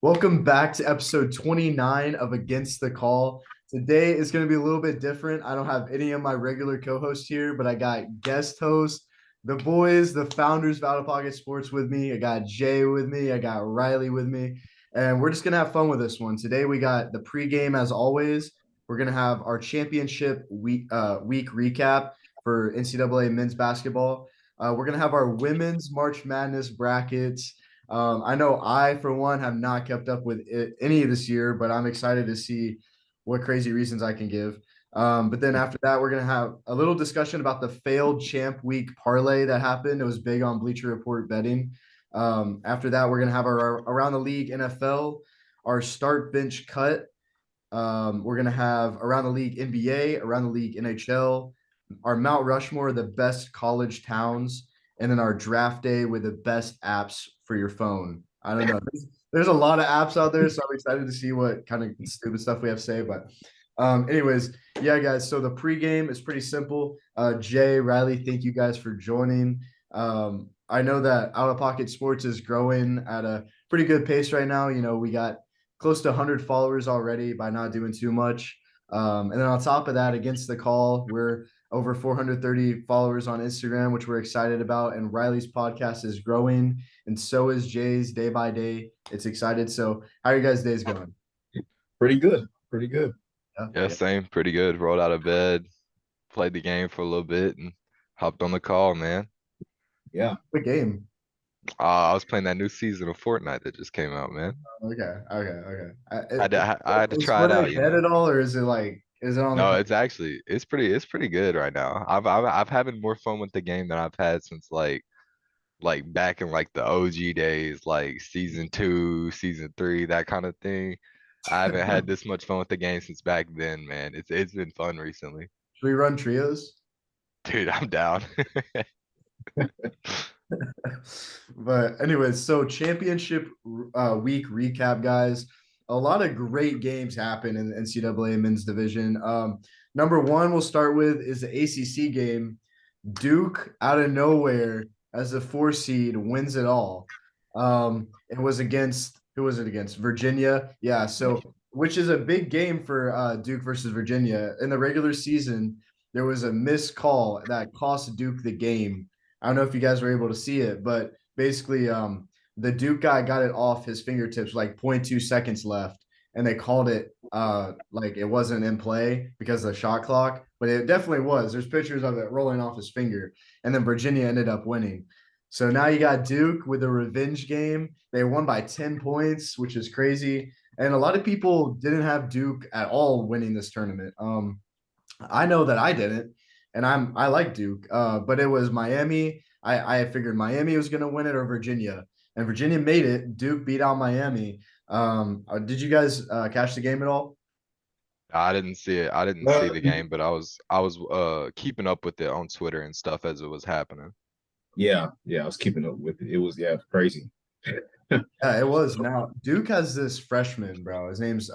Welcome back to episode 29 of Against the Call. Today is going to be a little bit different. I don't have any of my regular co-hosts here, but I got guest hosts, the boys, the founders of OuttaPocket Sports with me. I got Jay with me. I got Riley with me. And we're just going to have fun with this one. Today we got the pregame as always. We're going to have our championship week recap for NCAA men's basketball. We're going to have our women's March Madness brackets. I know I, for one, have not kept up with any this year, but I'm excited to see what crazy reasons I can give. But then after that, we're going to have a little discussion about the failed champ week parlay that happened. It was big on Bleacher Report betting. After that, we're going to have our around the league NFL, our start bench cut. We're going to have around the league NBA, around the league NHL, our Mount Rushmore, the best college towns, and then our draft day with the best apps for your phone. I don't know. There's a lot of apps out there, so I'm excited to see what kind of stupid stuff we have to say. But anyways, yeah, guys. So the pregame is pretty simple. Jay, Riley, thank you guys for joining. I know that Out of Pocket Sports is growing at a pretty good pace right now. You know, we got close to 100 followers already by not doing too much. And then on top of that, against the call, we're over 430 followers on Instagram, which we're excited about. And Riley's podcast is growing, and so is Jay's day by day. It's excited. So, how are you guys' days going? Pretty good. Pretty good. Yeah, Yeah. same. Pretty good. Rolled out of bed, played the game for a little bit, and hopped on the call, man. Yeah. Good game. I was playing that new season of Fortnite that just came out, man. Okay. I had to Is try it out, Fortnite you dead know. at all, or is it on the No, come? it's pretty good right now. I've having more fun with the game than I've had since like back in like the OG days, like season two, season three, that kind of thing. I haven't had this much fun with the game since back then, man. It's been fun recently. Should we run trios? Dude, I'm down. But anyways, so championship week recap, guys. A lot of great games happen in the NCAA men's division. Number one we'll start with is the ACC game. Duke out of nowhere as the 4 seed wins it all. It was against who was it against? Virginia. Yeah, so which is a big game for Duke versus Virginia. In the regular season, there was a missed call that cost Duke the game. I don't know if you guys were able to see it, but basically, the Duke guy got it off his fingertips, like 0.2 seconds left, and they called it like it wasn't in play because of the shot clock, but it definitely was. There's pictures of it rolling off his finger, and then Virginia ended up winning. So now you got Duke with a revenge game. They won by 10 points, which is crazy. And a lot of people didn't have Duke at all winning this tournament. I know that I didn't, and I like Duke, but it was Miami. I figured Miami was going to win it or Virginia, and Virginia made it. Duke beat out Miami. Did you guys catch the game at all? I didn't see it. I didn't see Uh, the game, but I was keeping up with it on Twitter and stuff as it was happening. yeah. I was keeping up with it. It was crazy. Yeah, it was. Now Duke has this freshman, bro. His name's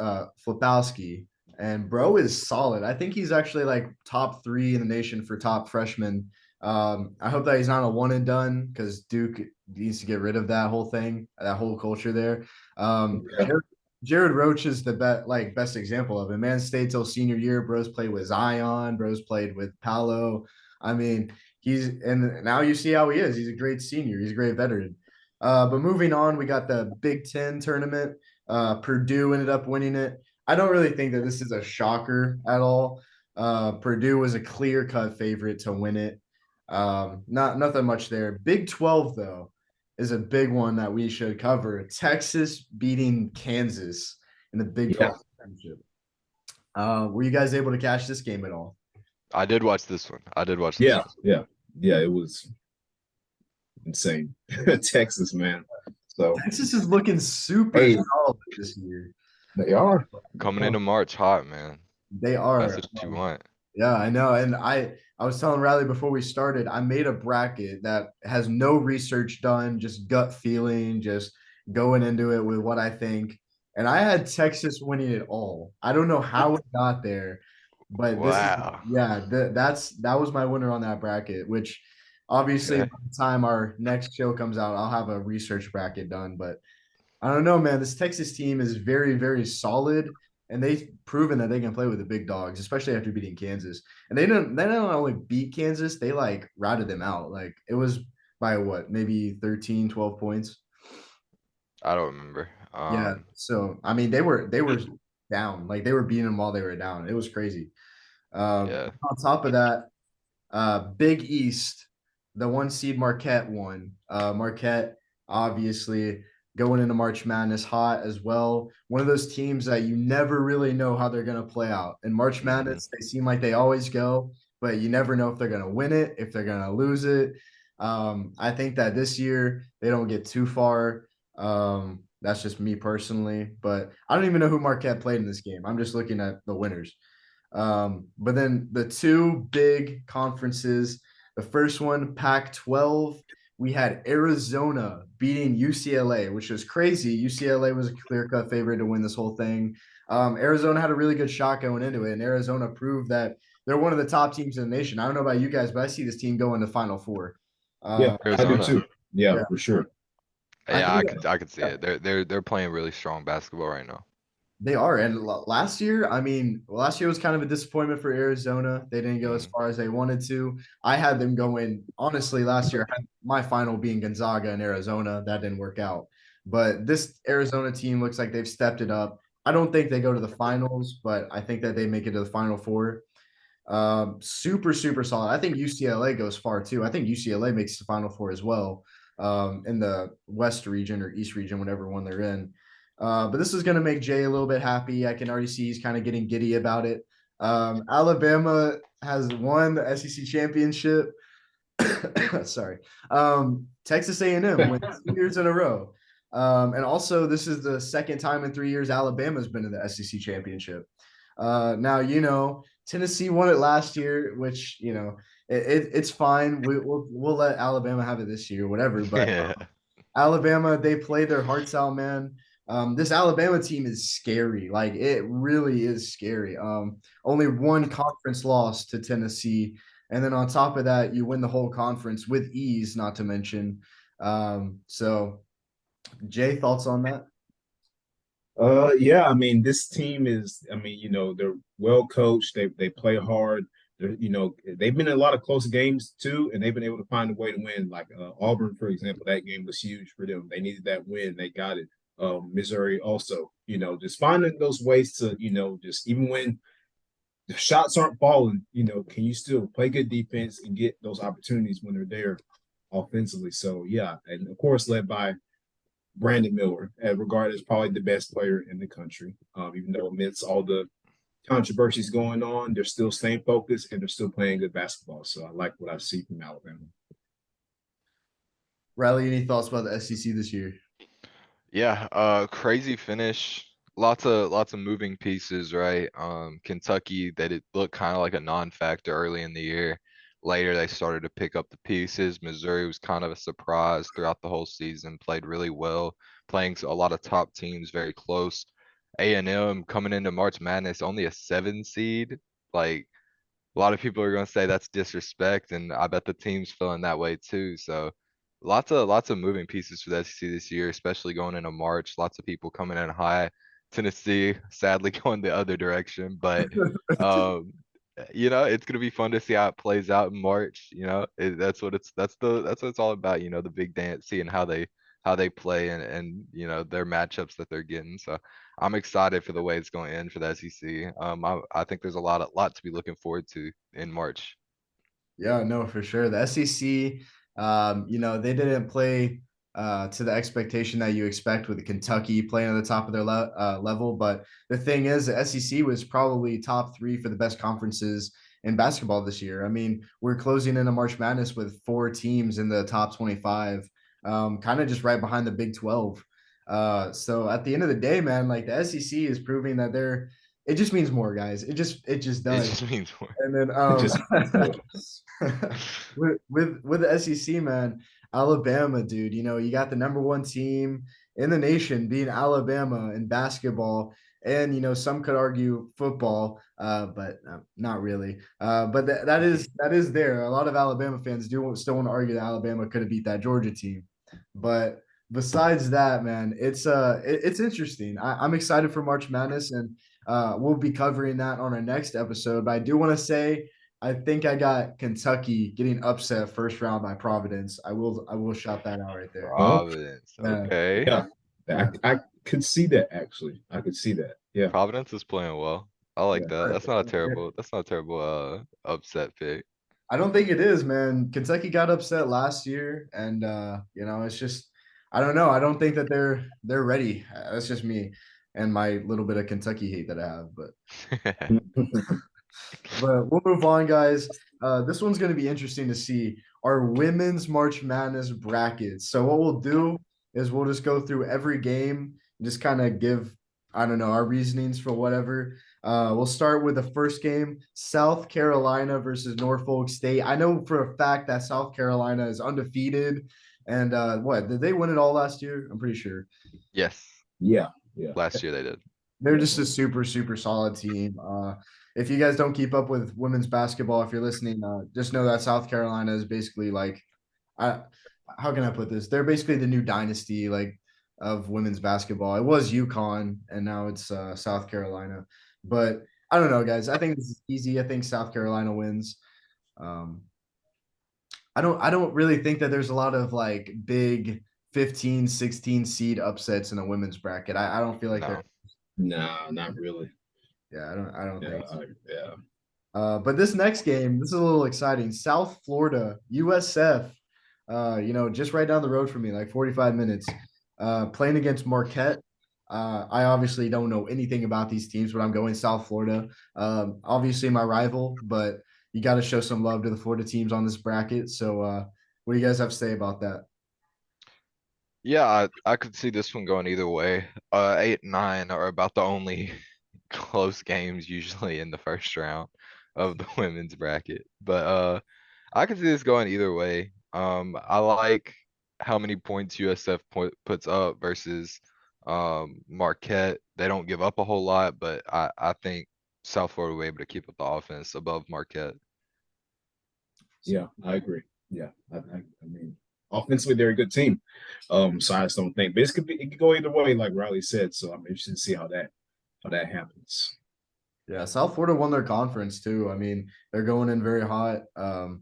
Flipowski, and bro is solid. I think he's actually like top three in the nation for top freshmen. I hope that he's not a one and done because Duke needs to get rid of that whole thing, that whole culture there. Yeah. Jared Roach is the best example of it. Man stayed till senior year. Bros played with Zion. Bros played with Paolo. I mean, and now you see how he is. He's a great senior. He's a great veteran. But moving on, we got the Big Ten tournament. Purdue ended up winning it. I don't really think that this is a shocker at all. Purdue was a clear cut favorite to win it. Not nothing much there. Big 12 though is a big one that we should cover. Texas beating Kansas in the Big Yeah. 12 championship. Were you guys able to catch this game at all? I did watch this one. I did watch this Yeah. one. Yeah. Yeah. It was insane. Texas, man. So Texas is looking super hey, solid this year. they are. Coming into March hot, man. They That's are. what you want. Yeah, I know. And I was telling Riley before we started, I made a bracket that has no research done, just gut feeling, just going into it with what I think. And I had Texas winning it all. I don't know how it got there, but this is Wow. yeah, that was my winner on that bracket, which obviously Okay. by the time our next show comes out, I'll have a research bracket done. But I don't know, man. This Texas team is very, very solid, and they've proven that they can play with the big dogs, especially after beating Kansas. And they not only beat Kansas, they like routed them out. Like it was by what, maybe 13, 12 points. I don't remember. Yeah. So I mean, they were down, like they were beating them while they were down. It was crazy. Yeah. On top of that, Big East, the one seed Marquette won. Marquette obviously going into March Madness hot as well. One of those teams that you never really know how they're going to play out. In March Hmm. Madness, they seem like they always go, but you never know if they're going to win it, if they're going to lose it. I think that this year they don't get too far. That's just me personally, but I don't even know who Marquette played in this game. I'm just looking at the winners. But then the two big conferences, the first one, Pac-12, we had Arizona beating UCLA, which was crazy. UCLA was a clear-cut favorite to win this whole thing. Arizona had a really good shot going into it, and Arizona proved that they're one of the top teams in the nation. I don't know about you guys, but I see this team going to Final Four. Yeah, Uh, I do Arizona. too. Yeah, yeah, for sure. I Yeah, think I could see that, it. They're playing really strong basketball right now. they are. And last year, I mean, last year was kind of a disappointment for Arizona. They didn't go as Mm. far as they wanted to. I had them going, honestly, last year, I had my final being Gonzaga and Arizona. That didn't work out. But this Arizona team looks like they've stepped it up. I don't think they go to the finals, but I think that they make it to the Final Four. Super, super solid. I think UCLA goes far too. I think UCLA makes the Final Four as well, in the West region or East region, whatever one they're in. But this is going to make Jay a little bit happy. I can already see he's kind of getting giddy about it. Alabama has won the SEC championship. Sorry. Texas A&M went 2 years in a row. And also, this is the second time in 3 years Alabama's been in the SEC championship. Now, Tennessee won it last year, which, it's fine. We'll let Alabama have it this year, whatever. But Yeah. Alabama, they played their hearts out, man. This Alabama team is scary. Like it really is scary. Only one conference loss to Tennessee, and then on top of that, you win the whole conference with ease. Not to mention, so Jay, thoughts on that? Yeah, I mean, this team is, I mean, they're well coached. They play hard. They've been in a lot of close games too, and they've been able to find a way to win. Like Auburn, for example, that game was huge for them. They needed that win. They got it. Missouri also, just finding those ways to, just even when the shots aren't falling, can you still play good defense and get those opportunities when they're there offensively? So yeah, and of course led by Brandon Miller, regarded as probably the best player in the country. Even though amidst all the controversies going on, they're still staying focused and they're still playing good basketball. So I like what I see from Alabama. Riley, any thoughts about the SEC this year? Yeah, crazy finish. Lots of moving pieces, right? Kentucky, they did look kind of like a non-factor early in the year. Later, they started to pick up the pieces. Missouri was kind of a surprise throughout the whole season, played really well, playing a lot of top teams very close. A&M coming into March Madness, only a 7 seed. Like a lot of people are going to say that's disrespect, and I bet the team's feeling that way too. So lots of moving pieces for the SEC this year, especially going into March. Lots of people coming in high. Tennessee sadly going the other direction, but um, it's gonna be fun to see how it plays out in March. That's what that's what it's all about. The big dance, seeing how they play and their matchups that they're getting. So I'm excited for the way it's going to end for the SEC. I think there's a lot to be looking forward to in March. Yeah, no, for sure. The SEC, they didn't play to the expectation that you expect with Kentucky playing at the top of their level. But the thing is, the SEC was probably top three for the best conferences in basketball this year. I mean, we're closing in a March Madness with four teams in the top 25, kind of just right behind the Big 12. So at the end of the day, man, like the SEC is proving that it just means more, guys. It just It does. just means more. And then It just with the SEC, man, Alabama, dude, you got the number one team in the nation being Alabama in basketball, and some could argue football, but not really. But that is there. A lot of Alabama fans do still want to argue that Alabama could have beat that Georgia team, but besides that, man, it's interesting. I'm excited for March Madness, and we'll be covering that on our next episode. But I do want to say I think I got Kentucky getting upset first round by Providence. I will shout that out right there. Oh, Providence. Yeah, Okay. yeah. yeah. I could see that actually. I could see that. Yeah. Providence is playing well. I like Yeah. that. That's not a terrible upset pick. I don't think it is, man. Kentucky got upset last year, and it's just I don't know. I don't think that they're ready. That's just me and my little bit of Kentucky hate that I have, but we'll move on, guys. This one's going to be interesting to see our women's March Madness brackets. So what we'll do is we'll just go through every game, and just kind of give I don't know our reasonings for whatever. We'll start with the first game: South Carolina versus Norfolk State. I know for a fact that South Carolina is undefeated, and what did they win it all last year? I'm pretty sure. Yes. Yeah. Yeah. Last year they did. They're just a super, super solid team. If you guys don't keep up with women's basketball, if you're listening, just know that South Carolina is basically like, I, how can I put this? They're basically the new dynasty like of women's basketball. It was UConn, and now it's South Carolina. But I don't know, guys. I think this is easy. I think South Carolina wins. Um, I don't really think that there's a lot of like big 15, 16 seed upsets in a women's bracket. I don't feel like there. No. Nah, not really. Yeah, I don't Yeah. think so. Yeah. But this next game, this is a little exciting. South Florida, USF, just right down the road from me, like 45 minutes, playing against Marquette. I obviously don't know anything about these teams, but I'm going South Florida. Obviously my rival, but you got to show some love to the Florida teams on this bracket. So, what do you guys have to say about that? Yeah, I could see this one going either way. 8 and 9 are about the only close games usually in the first round of the women's bracket. But I could see this going either way. I like how many points USF puts up versus Marquette. They don't give up a whole lot, but I think South Florida will be able to keep up the offense above Marquette. Yeah. I agree. Yeah. I mean, offensively, they're a good team. So I just don't think, but it could go either way, like Riley said. So I'm interested to see how that happens. Yeah, South Florida won their conference too. I mean, they're going in very hot. And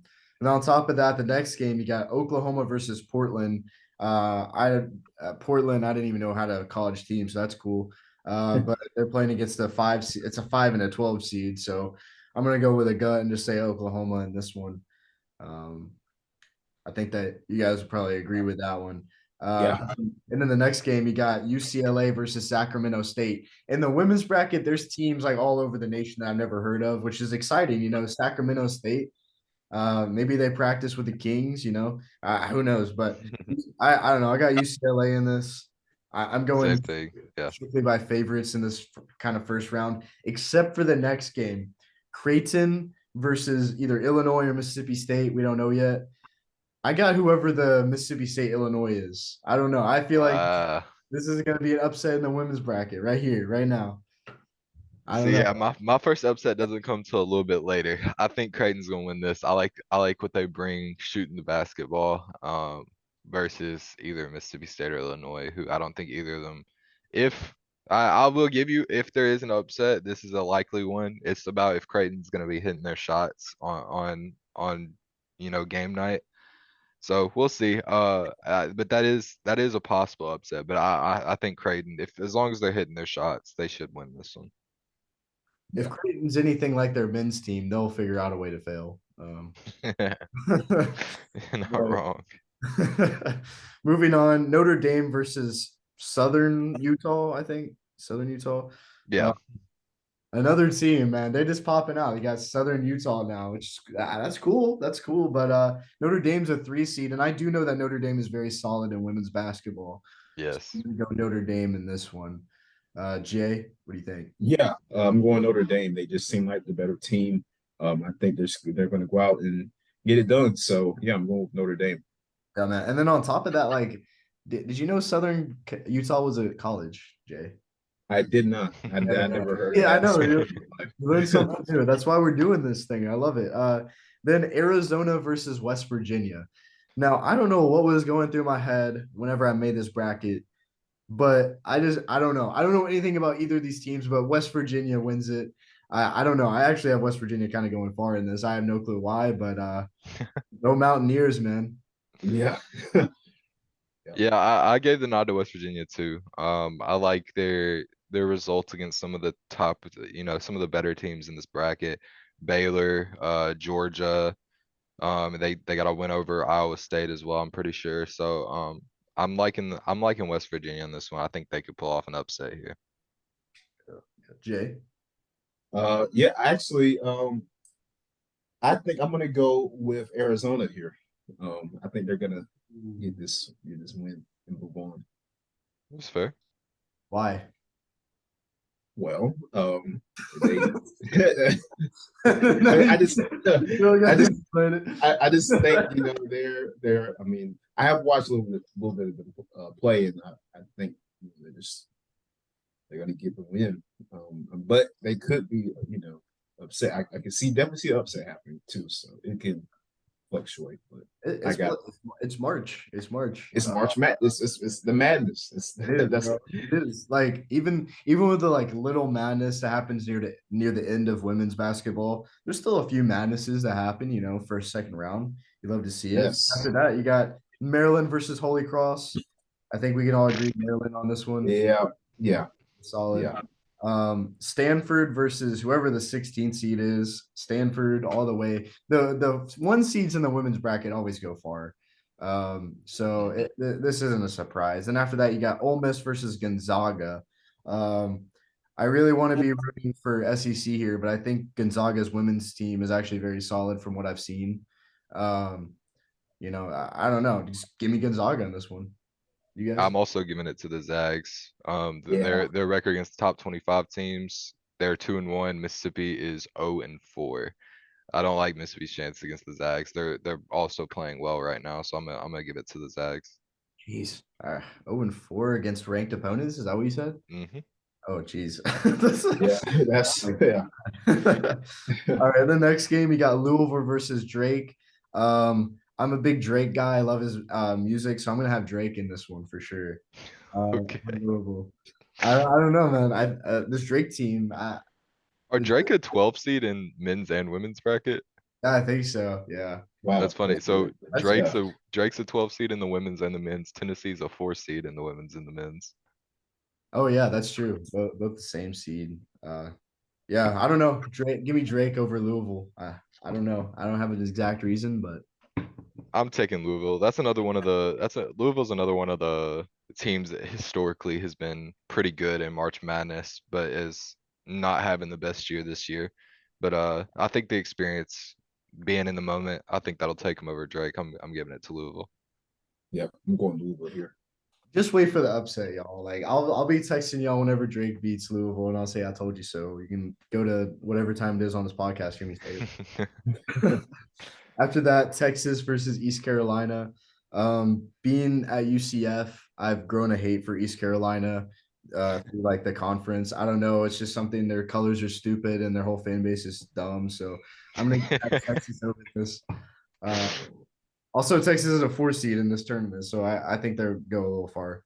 on top of that, the next game you got Oklahoma versus Portland. Portland, I didn't even know how to college team, so that's cool. But they're playing against the five. It's a 5 and a 12 seed, so I'm gonna go with a gut and just say Oklahoma in this one. Um, I think that you guys would probably agree with that one. Uh, Yeah. and then the next game, you got UCLA versus Sacramento State. In the women's bracket, there's teams like all over the nation that I've never heard of, which is exciting. Sacramento State. Maybe they practice with the Kings. Who knows? But I don't know. I got UCLA in this. I'm Same going thing. Yeah. strictly by favorites in this kind of first round, except for the next game, Creighton versus either Illinois or Mississippi State. We don't know yet. I got whoever the Mississippi State Illinois is. I don't know. I feel like Uh, this is going to be an upset in the women's bracket right here, right now. I don't See, know. yeah, my first upset doesn't come till a little bit later. I think Creighton's gonna win this. I like what they bring shooting the basketball, versus either Mississippi State or Illinois, who I don't think either of them. If I will give you, if there is an upset, this is a likely one. It's about if Creighton's gonna be hitting their shots on game night. So we'll see. But that is a possible upset. But I think Creighton, if as long as they're hitting their shots, they should win this one. If Yeah. Creighton's anything like their men's team, they'll figure out a way to fail. You're not But wrong. moving on, Notre Dame versus Southern Utah, I think. Southern Utah. Uh, Yeah. Another team, man. They're just popping out. You got Southern Utah now, which that's cool. That's cool. But Notre Dame's a 3 seed, and I do know that Notre Dame is very solid in women's basketball. So I'm Yes. gonna go Notre Dame in this one. Jay, what do you think? Yeah. I'm going Notre Dame. They just seem like the better team. I think they're going to go out and get it done. So yeah, I'm going with Notre Dame. Yeah, man. And then on top of that, like, did you know Southern Utah was a college, Jay? I did not. I Yeah, never heard of yeah, I that. know. You learn something new. That's why we're doing this thing. I love it. Then Arizona versus West Virginia. Now, I don't know what was going through my head whenever I made this bracket, but I don't know. I don't know anything about either of these teams, but West Virginia wins it. I don't know. I actually have West Virginia kind of going far in this. I have no clue why, but no Mountaineers, man. Yeah. Yeah. Yeah, I gave the nod to West Virginia too. I like their results against some of the top, some of the better teams in this bracket. Baylor, Georgia. They got a win over Iowa State as well, I'm pretty sure. So I'm liking West Virginia in this one. I think they could pull off an upset here. Jay. Yeah, actually, I think I'm gonna go with Arizona here. I think they're gonna get this win and move on. That's fair. Why? Well, they No, I just you don't I got to just explain it. I just think they're I mean I have watched a little bit of them play and I think they're gonna get the win. But they could be upset. I can definitely see an upset happening too, so it can fluctuate. But It, I it's got it's March. It's March. it's March Madness. It's the madness. It's It is, that's bro. It is like even with the like little madness that happens near the end of women's basketball, there's still a few madnesses that happen, first, second round. You love to see it. yes. After that, you got Maryland versus Holy Cross. I think we can all agree Maryland on this one. Yeah, yeah, Solid. yeah. Stanford versus whoever the 16th seed is. Stanford all the way. The one seeds in the women's bracket always go far. So this isn't a surprise. And after that, you got Ole Miss versus Gonzaga. Um, I really want to be rooting for SEC here, but I think Gonzaga's women's team is actually very solid from what I've seen. Um, I don't know. Just give me Gonzaga in this one. You guys? I'm also giving it to the Zags. Yeah. Their record against the top 25 teams, they're 2-1. Mississippi is 0-4. I don't like Mississippi's chance against the Zags. They're also playing well right now, so I'm gonna give it to the Zags. Jeez. 0-4 against ranked opponents. Is that what you said? Hmm. Oh, jeez. Yeah, that's yeah. All right. The next game, you got Louisville versus Drake. I'm a big Drake guy. I love his music, so I'm gonna have Drake in this one for sure. Okay. Louisville. I don't know, man. This Drake team. Are Drake a 12 seed in men's and women's bracket? I think so. Yeah. That's Wow. funny. So That's Yeah. Drake's a 12 seed in the women's and the men's. Tennessee's a 4 seed in the women's and the men's. Oh yeah, that's true. Both the same seed. Yeah. I don't know. Drake. Give me Drake over Louisville. I don't know. I don't have an exact reason, but I'm taking Louisville. Louisville's another one of the teams that historically has been pretty good in March Madness, but is not having the best year this year. But I think the experience being in the moment, I think that'll take him over Drake. I'm giving it to Louisville. Yeah, I'm going Louisville here. just wait for the upset, y'all. Like I'll be texting y'all whenever Drake beats Louisville, and I'll say I told you so. You can go to whatever time it is on this podcast. Hear me say it. After that, Texas versus East Carolina. Being at UCF, I've grown a hate for East Carolina through like the conference. I don't know. It's just something. Their colors are stupid and their whole fan base is dumb. So I'm gonna get Texas over this. Uh, Also, Texas is a 4 seed in this tournament, so I think they'll go a little far.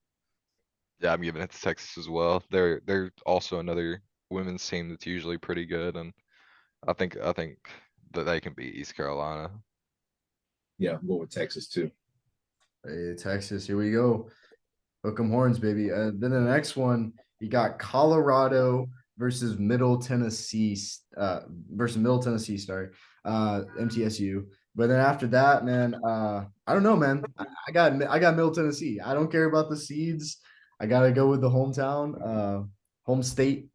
Yeah, I'm giving it to Texas as well. They're also another women's team that's usually pretty good, and I think that they can beat East Carolina. Yeah, I'm going with Texas too. Hey, Texas, here we go. Hook 'em horns, baby. Then the next one, you got Colorado versus Middle Tennessee, versus Middle Tennessee, sorry, MTSU. But then after that, man, I don't know, man. I got Middle Tennessee. I don't care about the seeds. I gotta go with the hometown, home state.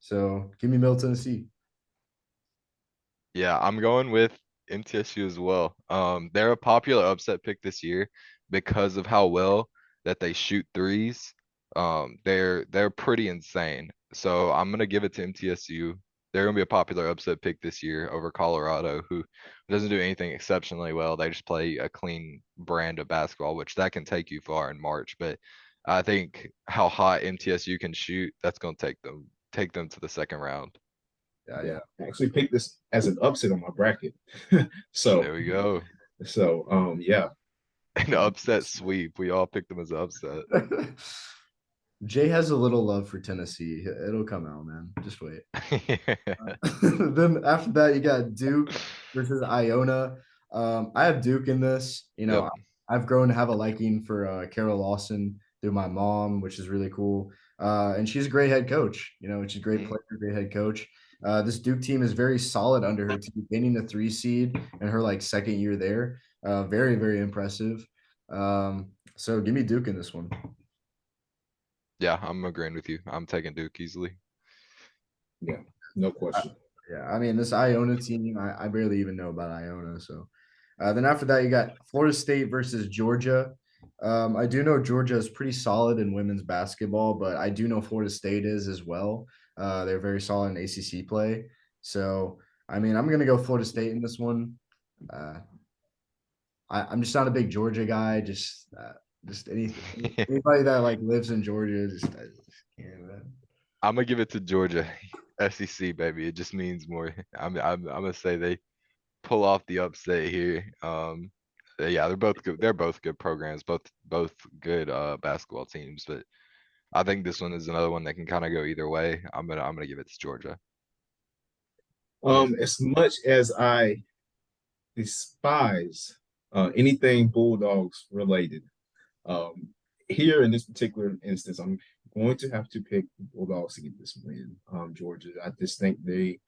So give me Middle Tennessee. Yeah, I'm going with MTSU as well. They're a popular upset pick this year because of how well that they shoot threes. They're pretty insane. So I'm gonna give it to MTSU. They're gonna be a popular upset pick this year over Colorado, who doesn't do anything exceptionally well. They just play a clean brand of basketball, which that can take you far in March. But I think how hot MTSU can shoot, that's gonna take them to the second round. Yeah, Yeah, yeah. I actually picked this as an upset on my bracket. so There we go. yeah. An upset sweep. We all picked them as an upset. Jay has a little love for Tennessee. It'll come out, man. Just wait. Then after that, you got Duke versus Iona. I have Duke in this. Yep. I've grown to have a liking for Carol Lawson through my mom, which is really cool. And she's a great head coach. She's a great Mhm. player, great head coach. This Duke team is very solid under her team, gaining the 3 seed in her like second year there. Very, very impressive. So give me Duke in this one. Yeah, I'm agreeing with you. I'm taking Duke easily. Yeah, no question. Yeah, I mean this Iona team, I barely even know about Iona. So then after that, you got Florida State versus Georgia. I do know Georgia is pretty solid in women's basketball, but I do know Florida State is as well. They're very solid in ACC play. So I mean, I'm gonna go Florida State in this one. Uh, I'm just not a big Georgia guy. Just anybody that like lives in Georgia, I just can't. Man. I'm gonna give it to Georgia. SEC baby. It just means more. I'm gonna say they pull off the upset here. Yeah, they're both good. They're both good programs. Both good basketball teams. But I think this one is another one that can kind of go either way. I'm gonna give it to Georgia. Yeah. As much as I despise anything Bulldogs related, um, here in this particular instance, I'm going to have to pick Bulldogs to get this win. Georgia, I just think they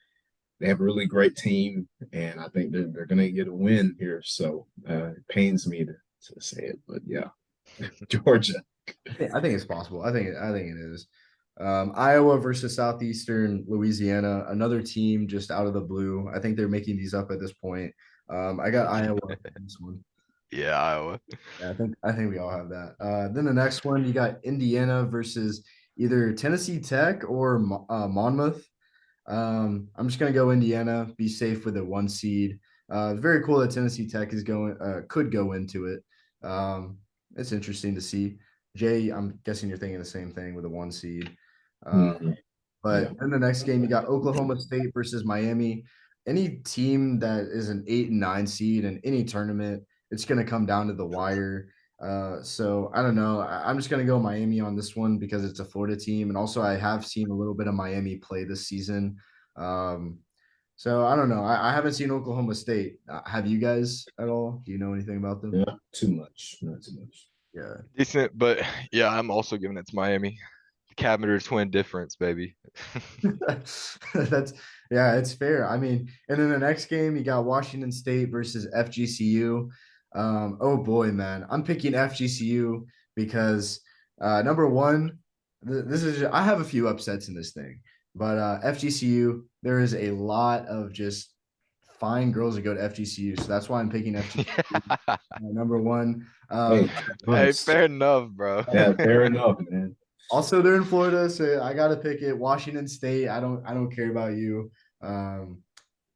have a really great team, and I think they're going to get a win here. So it pains me to say it, but yeah, Georgia. I think it's possible. I think it is. Iowa versus Southeastern Louisiana, another team just out of the blue. I think they're making these up at this point. I got Iowa in this one. Yeah, Iowa. Yeah, I think we all have that. Then the next one, you got Indiana versus either Tennessee Tech or Monmouth. I'm just gonna go Indiana, be safe with a 1 seed. Very cool that Tennessee Tech is could go into it. It's interesting to see. Jay, I'm guessing you're thinking the same thing with a 1 seed. Uh, Mhm. Yeah. but in the next game, you got Oklahoma State versus Miami. Any team that is an 8 and 9 seed in any tournament, it's going to come down to the wire. So I don't know. I'm just going to go Miami on this one because it's a Florida team, and also I have seen a little bit of Miami play this season. Um, so I don't know. I haven't seen Oklahoma State. Have you guys at all? Do you know anything about them? Not too much. Not too much. Yeah. Decent, but yeah, I'm also giving it to Miami. Cabinet twin difference, baby. That's yeah, it's fair. I mean, and then the next game you got Washington State versus FGCU. Oh boy, man, I'm picking FGCU because number one, this is I have a few upsets in this thing, but FGCU there is a lot of just fine girls that go to FGCU, so that's why I'm picking FGCU number one. Hey, Hey, nice. fair enough, bro. Yeah, fair enough, man. Also, they're in Florida, so I gotta pick it. Washington State. I don't care about you. Um,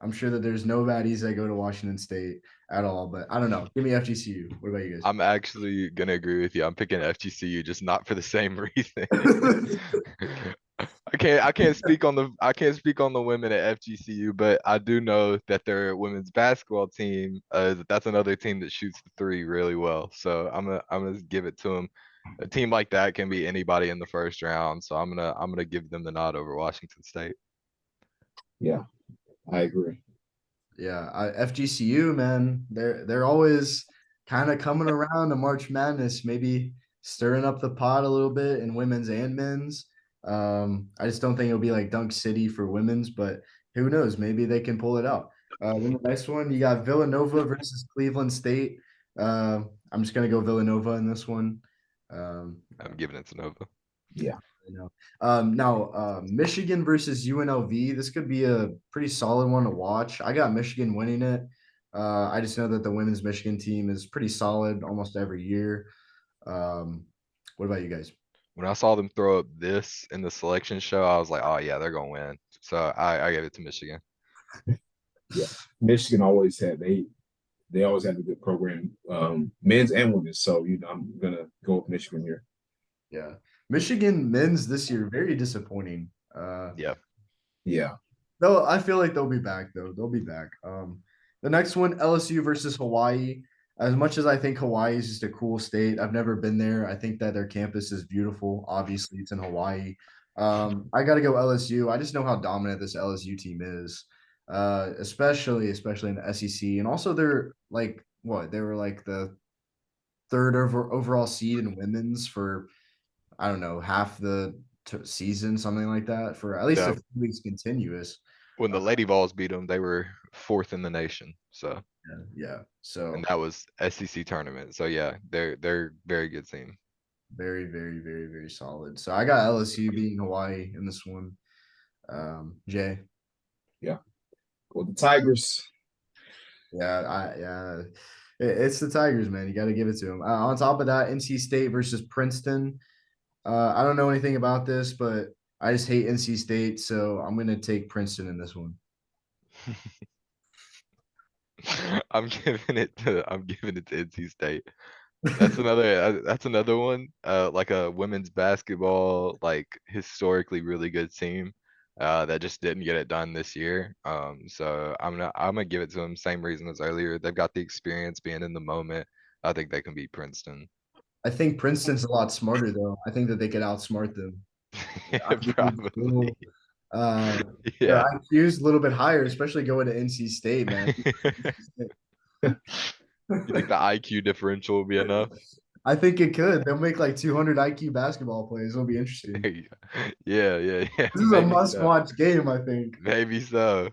I'm sure that there's no baddies that go to Washington State at all, but I don't know. Give me FGCU. What about you I'm actually gonna agree with you. I'm picking FGCU just not for the same reason. guys? I can't speak on the women at FGCU, but I do know that their women's basketball team, that's another team that shoots the three really well. So I'm gonna give it to them. A team like that can be anybody in the first round, so I'm gonna give them the nod over Washington State. Yeah, I agree. Yeah, FGCU, man, they're always kind of coming around to March Madness, maybe stirring up the pot a little bit in women's and men's. I just don't think it'll be like Dunk City for women's, but who knows? Maybe they can pull it out. Then the next one, you got Villanova versus Cleveland State. I'm just gonna go Villanova in this one. Um, I'm giving it to Nova. Yeah. you know. Now, Michigan versus UNLV. This could be a pretty solid one to watch. I got Michigan winning it. I just know that the women's Michigan team is pretty solid almost every year. What about you guys? When I saw them throw up this in the selection show, I was like, oh yeah, they're gonna win. So I gave it to Michigan. Yeah. Michigan always had they always had a good program, men's and women's. So I'm gonna go with Michigan here. Yeah, Michigan men's this year very disappointing. Yeah. Yeah. Though I feel like they'll be back though. They'll be back. The next one, LSU versus Hawaii. as much as I think Hawaii is just a cool state, I've never been there. I think that their campus is beautiful. Obviously, it's in Hawaii. I got to go LSU. I just know how dominant this LSU team is, especially in the SEC. And also, they're like what? They were like the third overall seed in women's for I don't know half the season, something like that, for at least a Yeah, few weeks continuous. when Uh, the Lady Vols beat them, they were fourth in the nation. So, yeah, and so that was SEC tournament. So yeah, they're very good team. very, very, very, very solid. So I got LSU beating Hawaii in this one. Jay, Yeah, go with the Tigers. yeah, it's the Tigers, man. You got to give it to them. On top of that, NC State versus Princeton. I don't know anything about this, but I just hate NC State, so I'm gonna take Princeton in this one. I'm giving it to NC State. That's another one. Like a women's basketball, like historically really good team. That just didn't get it done this year. So I'm gonna give it to them. Same reason as earlier. They've got the experience being in the moment. I think they can beat Princeton. I think Princeton's a lot smarter, though. I think that they could outsmart them. Yeah, IQ probably. school. Uh, their Yeah. IQ is a little bit higher, especially going to NC State, man. You think the IQ differential will be enough? I think it could. They'll make like 200 IQ basketball plays. It'll be interesting. Yeah, yeah, yeah. This is a Maybe so. must-watch game, I think. Maybe so.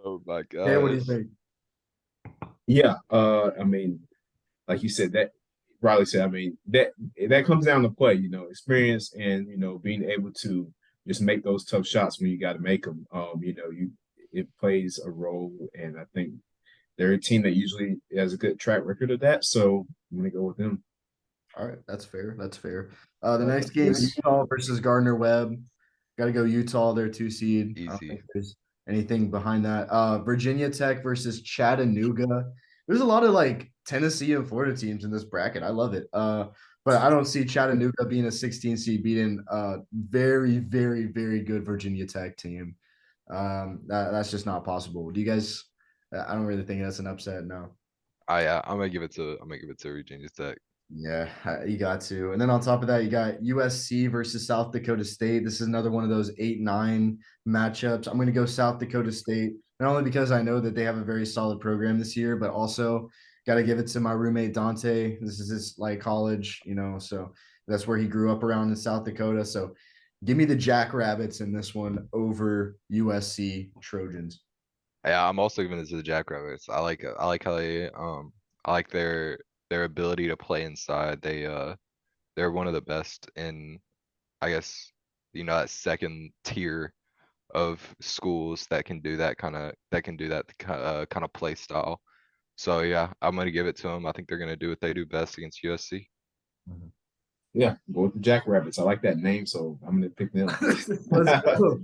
Oh my Hey, what do you gosh. think? Yeah, I mean, like you said, that Riley said, I mean, that comes down to play, experience and being able to just make those tough shots when you got to make them. It plays a role, and I think they're a team that usually has a good track record of that. So I'm gonna go with them. All right, that's fair. That's fair. The Uh, next game, yes, Utah versus Gardner Webb. Got to go Utah. They're 2 seed. I don't think Easy. there's anything behind that. Virginia Tech versus Chattanooga. There's a lot of like Tennessee and Florida teams in this bracket. I love it. But I don't see Chattanooga being a 16 seed beating a very, very, very good Virginia Tech team. That's just not possible. Do you guys? I don't really think that's an upset. No. I'm gonna give it to Virginia Tech. Yeah, you got to. And then on top of that, you got USC versus South Dakota State. This is another one of those 8-9 matchups. I'm going to go South Dakota State, not only because I know that they have a very solid program this year, but also got to give it to my roommate Dante. This is his like college, so that's where he grew up around in South Dakota. So give me the Jackrabbits in this one over USC Trojans. Yeah, I'm also giving it to the Jackrabbits. I like how I like their ability to play inside. They're one of the best in, I guess, that second tier of schools that can do that kind of play style. So yeah, I'm gonna give it to them. I think they're gonna do what they do best against USC. yeah, go with the Jackrabbits. I like that name, so I'm gonna pick them. Let's go.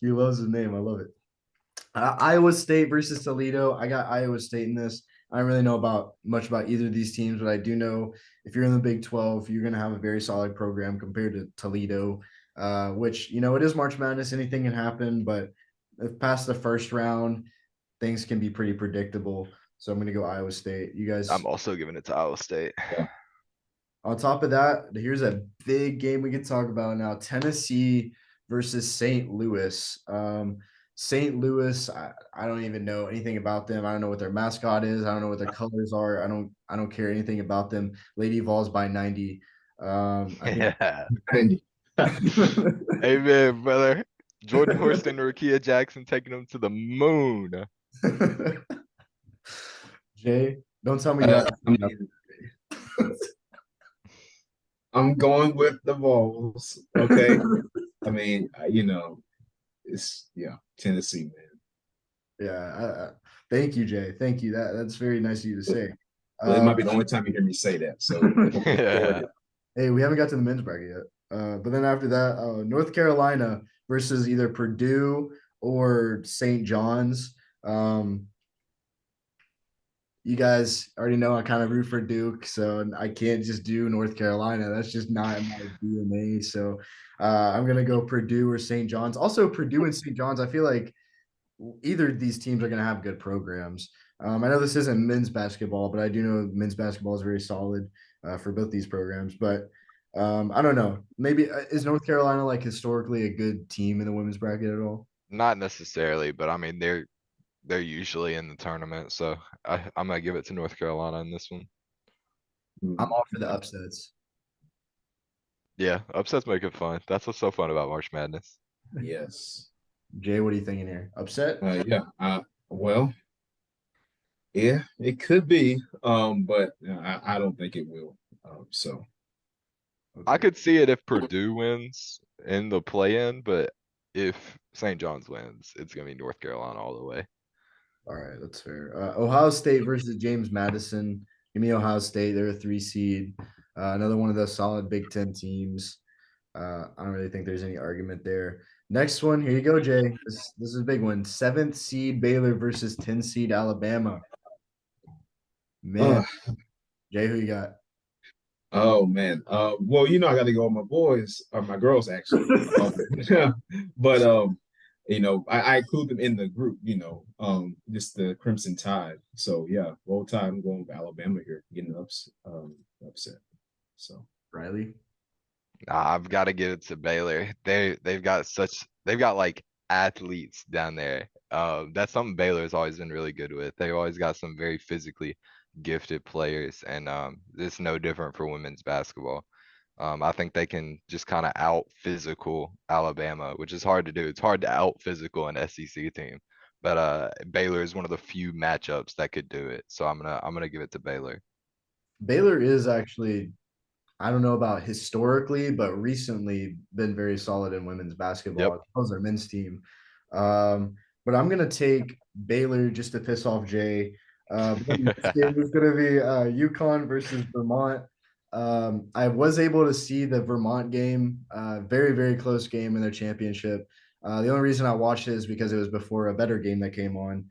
He loves the name. I love it. Iowa State versus Toledo. I got Iowa State in this. I don't really know about much about either of these teams, but I do know if you're in the Big 12, you're going to have a very solid program compared to Toledo, which, it is March Madness. Anything can happen, but if past the first round, things can be pretty predictable. So I'm going to go Iowa State. You guys, I'm also giving it to Iowa State. Yeah. on top of that, here's a big game we could talk about now. Tennessee versus St. Louis. St. Louis, I don't even know anything about them. I don't know what their mascot is. I don't know what their colors are. I don't care anything about them. Lady Vols by 90. I think Yeah. And Amen, brother. Jordan Horston and Rakia Jackson taking them to the moon. Jay, don't tell me you have I mean, I'm going with the Vols. Okay. I mean, it's Tennessee, man. Yeah, thank you, Jay. Thank you. That's very nice of you to But, say. but it Uh, might be the only time you hear me say that. So Yeah. Hey, we haven't got to the men's bracket yet. But then after that, North Carolina versus either Purdue or St. John's. You guys already know I kind of root for Duke, so I can't just do North Carolina. That's just not in my DNA. So I'm gonna go Purdue or St. John's. Also, Purdue and St. John's. I feel like either of these teams are going to have good programs. I know this isn't men's basketball, but I do know men's basketball is very solid for both these programs. But I don't know. Maybe is North Carolina like historically a good team in the women's bracket at all? Not necessarily, but I mean they're usually in the tournament, so I'm gonna give it to North Carolina in this one. I'm Mhm. all for the upsets. Yeah, upsets make it fun. That's what's so fun about March Madness. Yes. Jay, what are you thinking here? Upset? Yeah. Well, yeah, it could be, but I don't think it will. So I Okay. could see it if Purdue wins in the play-in, but if St. John's wins, it's gonna be North Carolina all the way. All right, that's fair. Ohio State versus James Madison. Give me Ohio State. They're a 3 seed. Another one of those solid Big Ten teams. I don't really think there's any argument there. Next one, here you go, Jay. This is a big one. Seventh seed Baylor versus 10 seed Alabama. Man, uh, Jay, who you got? oh man. Well, I got to go with my boys or my girls actually. But I include them in the group. Just the Crimson Tide. So yeah, roll Tide. I'm going with Alabama here, getting upset. So Riley. Nah, I've got to give it to Baylor. They've got like athletes down there. That's something Baylor's always been really good with. They've always got some very physically gifted players, and it's no different for women's basketball. I think they can just kind of out physical Alabama, which is hard to do. It's hard to out physical an SEC team, but Baylor is one of the few matchups that could do it. So I'm gonna give it to Baylor. Baylor is actually, I don't know about historically, but recently been very solid in women's basketball Yep. as well as their men's team. But I'm gonna take Baylor just to piss off Jay. But then this game is gonna be UConn versus Vermont. I was able to see the Vermont game, very very close game in their championship. The only reason I watched it is because it was before a better game that came on.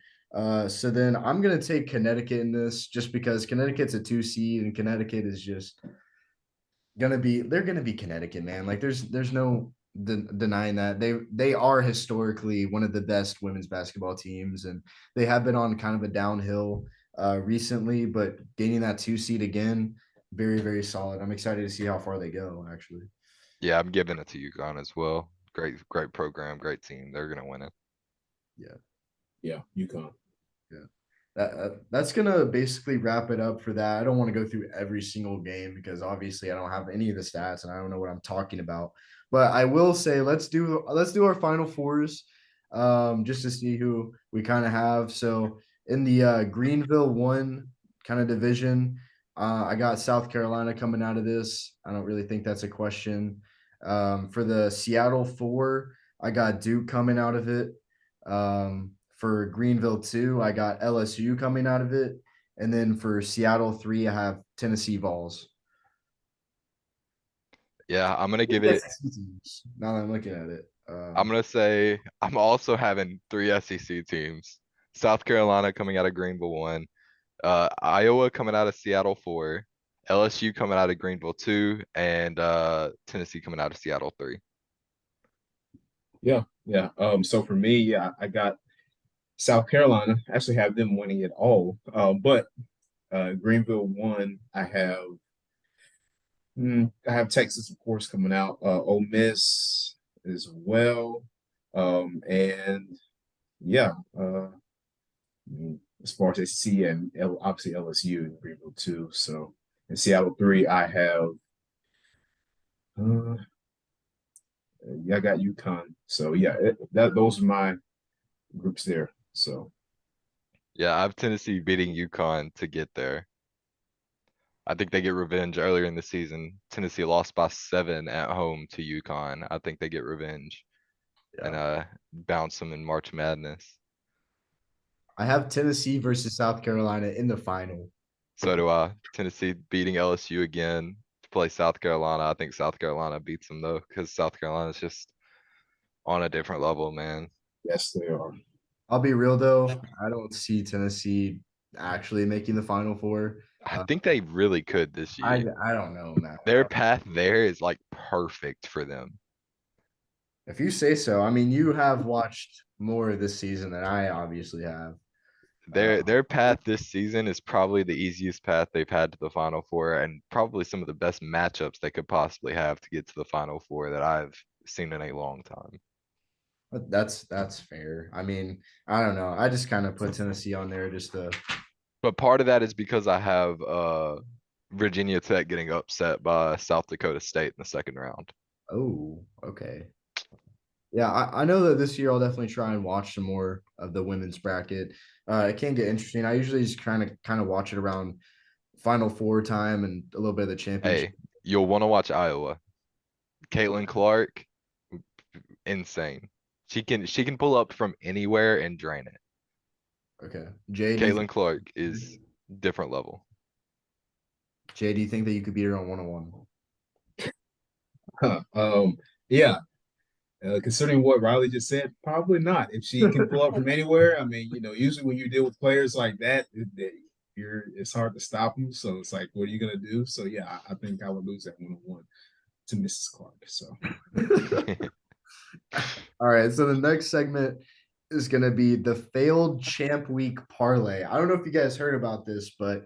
So then I'm gonna take Connecticut in this just because Connecticut's a 2 seed and Connecticut is just they're gonna be Connecticut, man. Like there's no denying that they are historically one of the best women's basketball teams, and they have been on kind of a downhill recently, but gaining that 2 seed again, very very solid. I'm excited to see how far they go. Actually, Yeah, I'm giving it to UConn as well. Great program, great team. They're gonna win it. yeah. yeah, UConn. Yeah. That's gonna basically wrap it up for that. I don't want to go through every single game because obviously I don't have any of the stats and I don't know what I'm talking about. But I will say let's do our final fours, just to see who we kind of have. So in the Greenville one kind of division, I got South Carolina coming out of this. I don't really think that's a question. For the Seattle four, I got Duke coming out of it. For Greenville 2, I got LSU coming out of it. And then for Seattle 3, I have Tennessee Vols. Yeah, I'm gonna give Three it. SEC teams, now that I'm looking at it. I'm gonna say I'm also having three SEC teams. South Carolina coming out of Greenville 1, Iowa coming out of Seattle 4, LSU coming out of Greenville 2, and Tennessee coming out of Seattle 3. Yeah, yeah. So for me, yeah, I got South Carolina. Actually, have them winning it all. But Greenville won. I have Texas, of course, coming out. Ole Miss as well. And yeah, as far as I see, and obviously LSU and Greenville too. So in Seattle 3, I have uh, yeah, I got UConn. So yeah, those are my groups there. So Yeah, I have Tennessee beating UConn to get there. I think they get revenge earlier in the season. Tennessee lost by 7 at home to UConn. I think they get revenge and Yeah. bounce them in March Madness. I have Tennessee versus South Carolina in the final. So do I. Tennessee beating LSU again to play South Carolina. I think South Carolina beats them though, because South Carolina's just on a different level, man. yes, they are. I'll be real though, I don't see Tennessee actually making the final four. I Uh, think they really could this I year. I don't know, man. Their path there is like perfect for them. If you say so. I mean, you have watched more this season than I obviously have. Uh, Their path this season is probably the easiest path they've had to the Final Four, and probably some of the best matchups they could possibly have to get to the Final Four that I've seen in a long time. but that's fair. I mean, I don't know. I just kind of put Tennessee on there just to. But part of that is because I have Virginia Tech getting upset by South Dakota State in the second round. Oh, okay. Yeah, I know that this year I'll definitely try and watch some more of the women's bracket. It can get interesting. I usually just kind of watch it around Final Four time and a little bit of the championship. Hey, you'll want to watch Iowa. Caitlin Clark, insane. She can pull up from anywhere and drain it. Okay, Jay, Caitlin Clark is different level. Do you think that you could beat her on 1-on-1? Yeah. Considering what Riley just said, probably not. If she can pull up from anywhere, I mean, usually when you deal with players like that, it's hard to stop them. So it's like, what are you gonna do? So yeah, I think I would lose that 1-on-1 to Mrs. Clark. So All right, so the next segment is going to be the failed champ week parlay. I don't know if you guys heard about this, but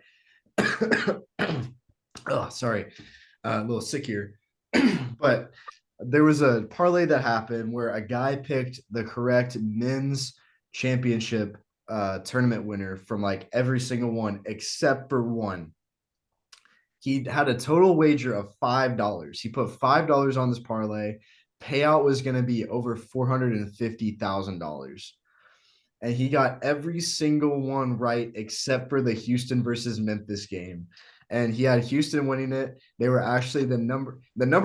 oh, sorry, a little sick here. But there was a parlay that happened where a guy picked the correct men's championship tournament winner from like every single one except for one. He had a total wager of $5. He put $5 on this parlay. Payout was going to be over $450,000. And he got every single one right except for the Houston versus Memphis game. And he had Houston winning it. They were actually the number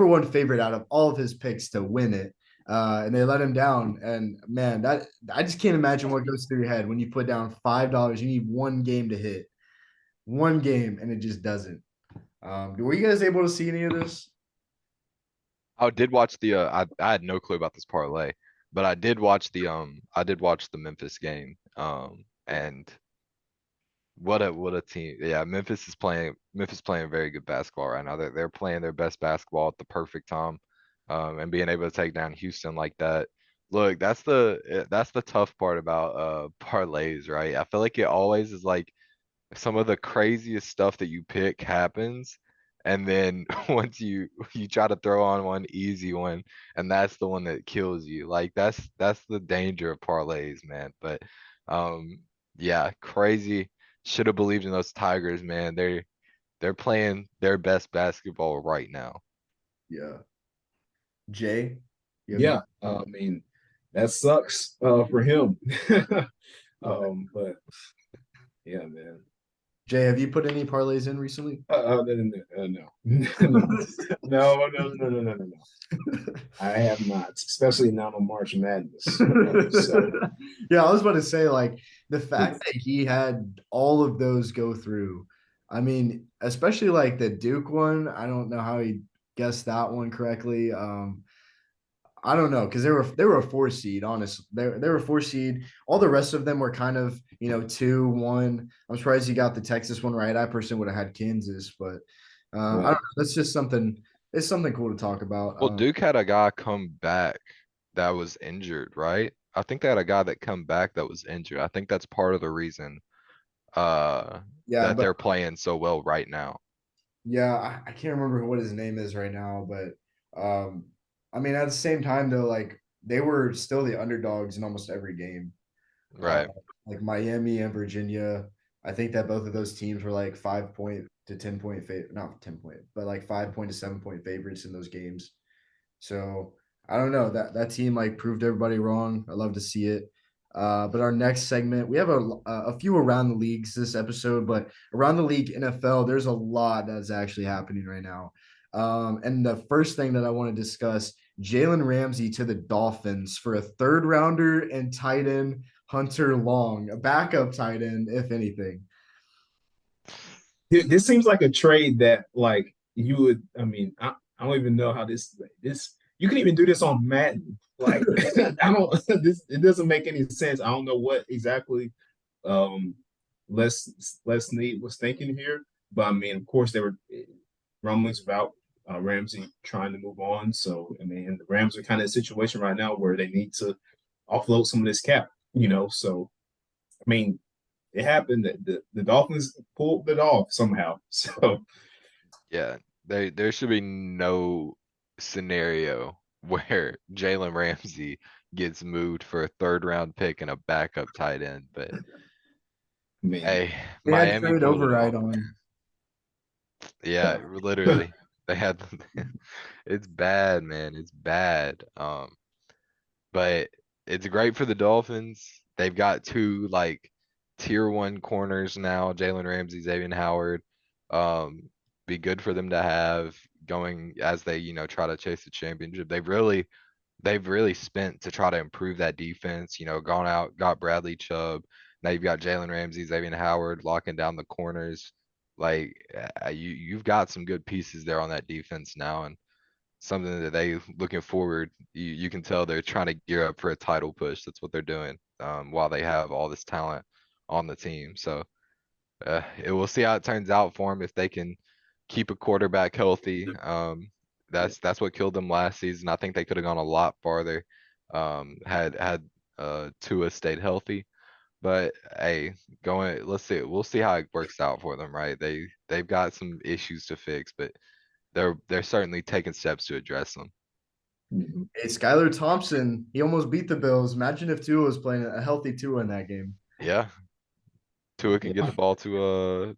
one favorite out of all of his picks to win it. And they let him down. And man, that I just can't imagine what goes through your head when you put down $5. You need one game to hit, one game, and it just doesn't. Were you guys able to see any of this? I did watch I had no clue about this parlay, but I did watch the Memphis game. And what a team. Yeah, Memphis playing very good basketball right now. They're playing their best basketball at the perfect time. And being able to take down Houston like that. Look, that's the tough part about parlays, right? I feel like it always is like some of the craziest stuff that you pick happens, and then once you try to throw on one easy one, and that's the one that kills you. Like that's the danger of parlays, man. But um yeah, crazy. Should have believed in those Tigers, man. They're playing their best basketball right now. Yeah. Jay, you have any? yeah, I mean, that sucks for him. But yeah, man. Jay, have you put any parlays in recently? No, no, no, no. I have not, especially not on March Madness. So Yeah, I was about to say, like, the fact that he had all of those go through. I mean, especially like the Duke one. I don't know how he guessed that one correctly. I don't know because they were a 4 seed. Honestly, they were a 4 seed. All the rest of them were kind of 2-1. I'm surprised you got the Texas one right. I personally would have had Kansas, but I don't right. know. That's just something. It's something cool to talk about. Well, Duke had a guy come back that was injured, right? I think they had a guy that come back that was injured. I think that's part of the reason Yeah, that but they're playing so well right now. yeah, I can't remember what his name is right now, but I mean, at the same time though, like they were still the underdogs in almost every game. Uh, Right. like Miami and Virginia, I think that both of those teams were like 5 point to 10 point not 10 point, but like 5 point to 7 point favorites in those games. So I don't know that team like proved everybody wrong. I love to see it. But our next segment, we have a few around the leagues this episode, but around the league NFL, there's a lot that's actually happening right now. And the first thing that I want to discuss, Jalen Ramsey to the Dolphins for a third rounder and tight end Hunter Long, a backup tight end, if anything. This seems like a trade that like you would. I mean, I don't even know how this. You can even do this on Madden. Like I don't. This it doesn't make any sense. I don't know what exactly um Les Snead was thinking here, but I mean, of course, there were rumblings about Ramsey trying to move on. So I mean, the Rams are kind of in a situation right now where they need to offload some of this cap. So I mean, it happened that the Dolphins pulled it off somehow. So Yeah, there should be no scenario where Jalen Ramsey gets moved for a third round pick and a backup tight end. But I mean, hey, They had Miami trade pulled it override off. on. Yeah, literally. They had it's bad, man. It's bad. But it's great for the Dolphins. They've got two like tier one corners now, Jalen Ramsey, Xavier Howard. Be good for them to have going as they, try to chase the championship. They've really spent to try to improve that defense, gone out, got Bradley Chubb. Now you've got Jalen Ramsey, Xavier Howard locking down the corners. Like you've got some good pieces there on that defense now, and something that they looking forward. You can tell they're trying to gear up for a title push. That's what they're doing. While they have all this talent on the team, so we'll see how it turns out for them if they can keep a quarterback healthy. That's what killed them last season. I think they could have gone a lot farther. Had Tua stayed healthy. But hey, let's see. We'll see how it works out for them, right? They've got some issues to fix, but they're certainly taking steps to address them. mhm. Hey, Skylar Thompson, he almost beat the Bills. Imagine if Tua was playing a healthy Tua in that game. Yeah, Tua can get Yeah, the ball to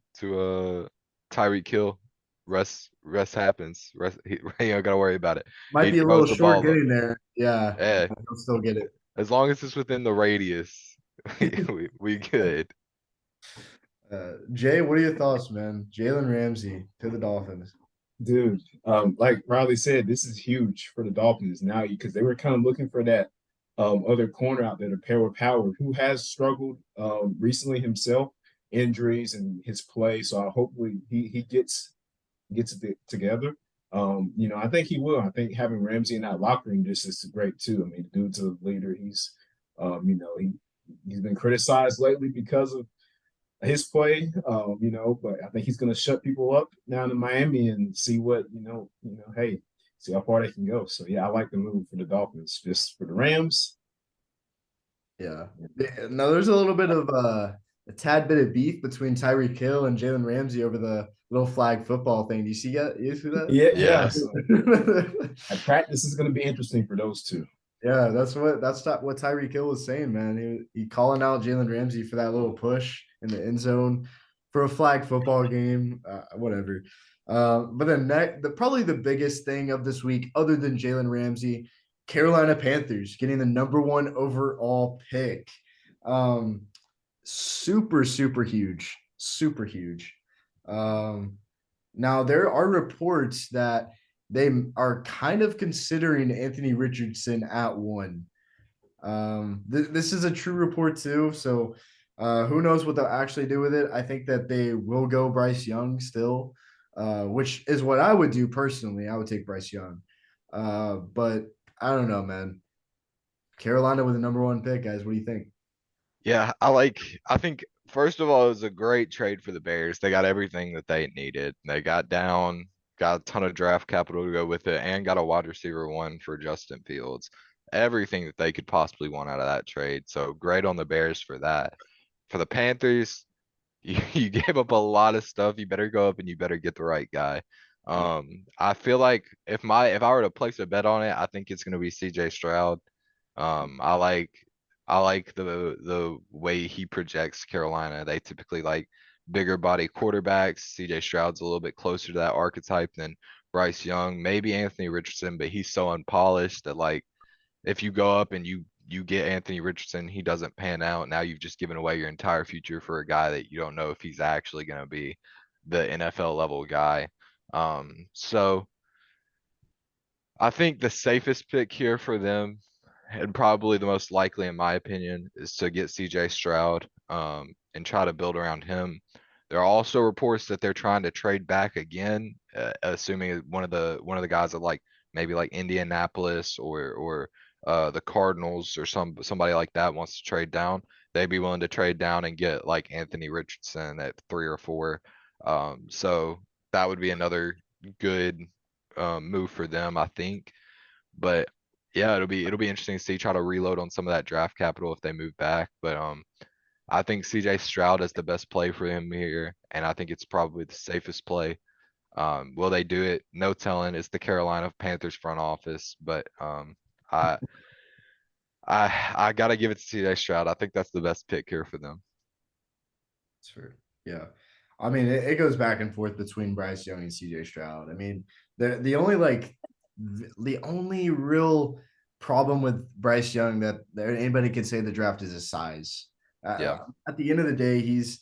Tyreek Hill. Rest happens. He you don't gotta worry about it. Might He be a little throws the short ball up. getting there. Yeah, Yeah, but he'll still get it. as long as it's within the radius, we good. Jay, what are your thoughts, man? Jalen Ramsey to the Dolphins. dude. Like Riley said, this is huge for the Dolphins now because they were kind of looking for that other corner out there to pair with Howard, who has struggled recently himself, injuries and his play. So hopefully he gets it together. I think he will. I think having Ramsey in that locker room just is great too. I mean, the dude's a leader. He's been criticized lately because of his play, but I think he's going to shut people up down in Miami and see hey, see how far they can go. So yeah, I like the move for the Dolphins. Just for the Rams, Yeah. Now there's a little bit of a tad bit of beef between Tyreek Hill and Jalen Ramsey over the little flag football thing. Do you see that? You see yeah. Yeah, So that? at practice is going to be interesting for those two. Yeah, that's what Tyreek Hill was saying, man. He calling out Jalen Ramsey for that little push in the end zone for a flag football game, whatever. But then probably the biggest thing of this week, other than Jalen Ramsey, Carolina Panthers getting the number one overall pick. Um, super huge, super huge. Um, Now there are reports that they are kind of considering Anthony Richardson at one. This is a true report too, so who knows what they'll actually do with it? I think that they will go Bryce Young still, which is what I would do personally. I would take Bryce Young, but I don't know, man. Carolina with the number one pick, guys. What do you think? yeah. I think first of all, it was a great trade for the Bears. They got everything that they needed. They got a ton of draft capital to go with it, and got a wide receiver one for Justin Fields. Everything that they could possibly want out of that trade. So great on the Bears for that. For the Panthers, you gave up a lot of stuff. You better go up and you better get the right guy. I feel like if I were to place a bet on it, I think it's gonna be CJ Stroud. I like the way he projects Carolina. They typically like bigger body quarterbacks. CJ Stroud's a little bit closer to that archetype than Bryce Young, maybe Anthony Richardson, but he's so unpolished that like if you go up and you get Anthony Richardson, he doesn't pan out. Now you've just given away your entire future for a guy that you don't know if he's actually going to be the NFL level guy. So I think the safest pick here for them, and probably the most likely in my opinion, is to get CJ Stroud and try to build around him. There are also reports that they're trying to trade back again, assuming one of the guys that like maybe like Indianapolis or the Cardinals or somebody like that wants to trade down. They'd be willing to trade down and get like Anthony Richardson at 3 or 4. So that would be another good move for them, I think. But yeah, it'll be interesting to see try to reload on some of that draft capital if they move back. But I think CJ Stroud is the best play for him here, and I think it's probably the safest play. Will they do it? No telling. It's the Carolina Panthers front office, but I I gotta give it to CJ Stroud. I think that's the best pick here for them. Sure. Yeah. I mean, it goes back and forth between Bryce Young and CJ Stroud. I mean, the only the only real problem with Bryce Young that anybody can say the draft is his size. Yeah. At the end of the day, he's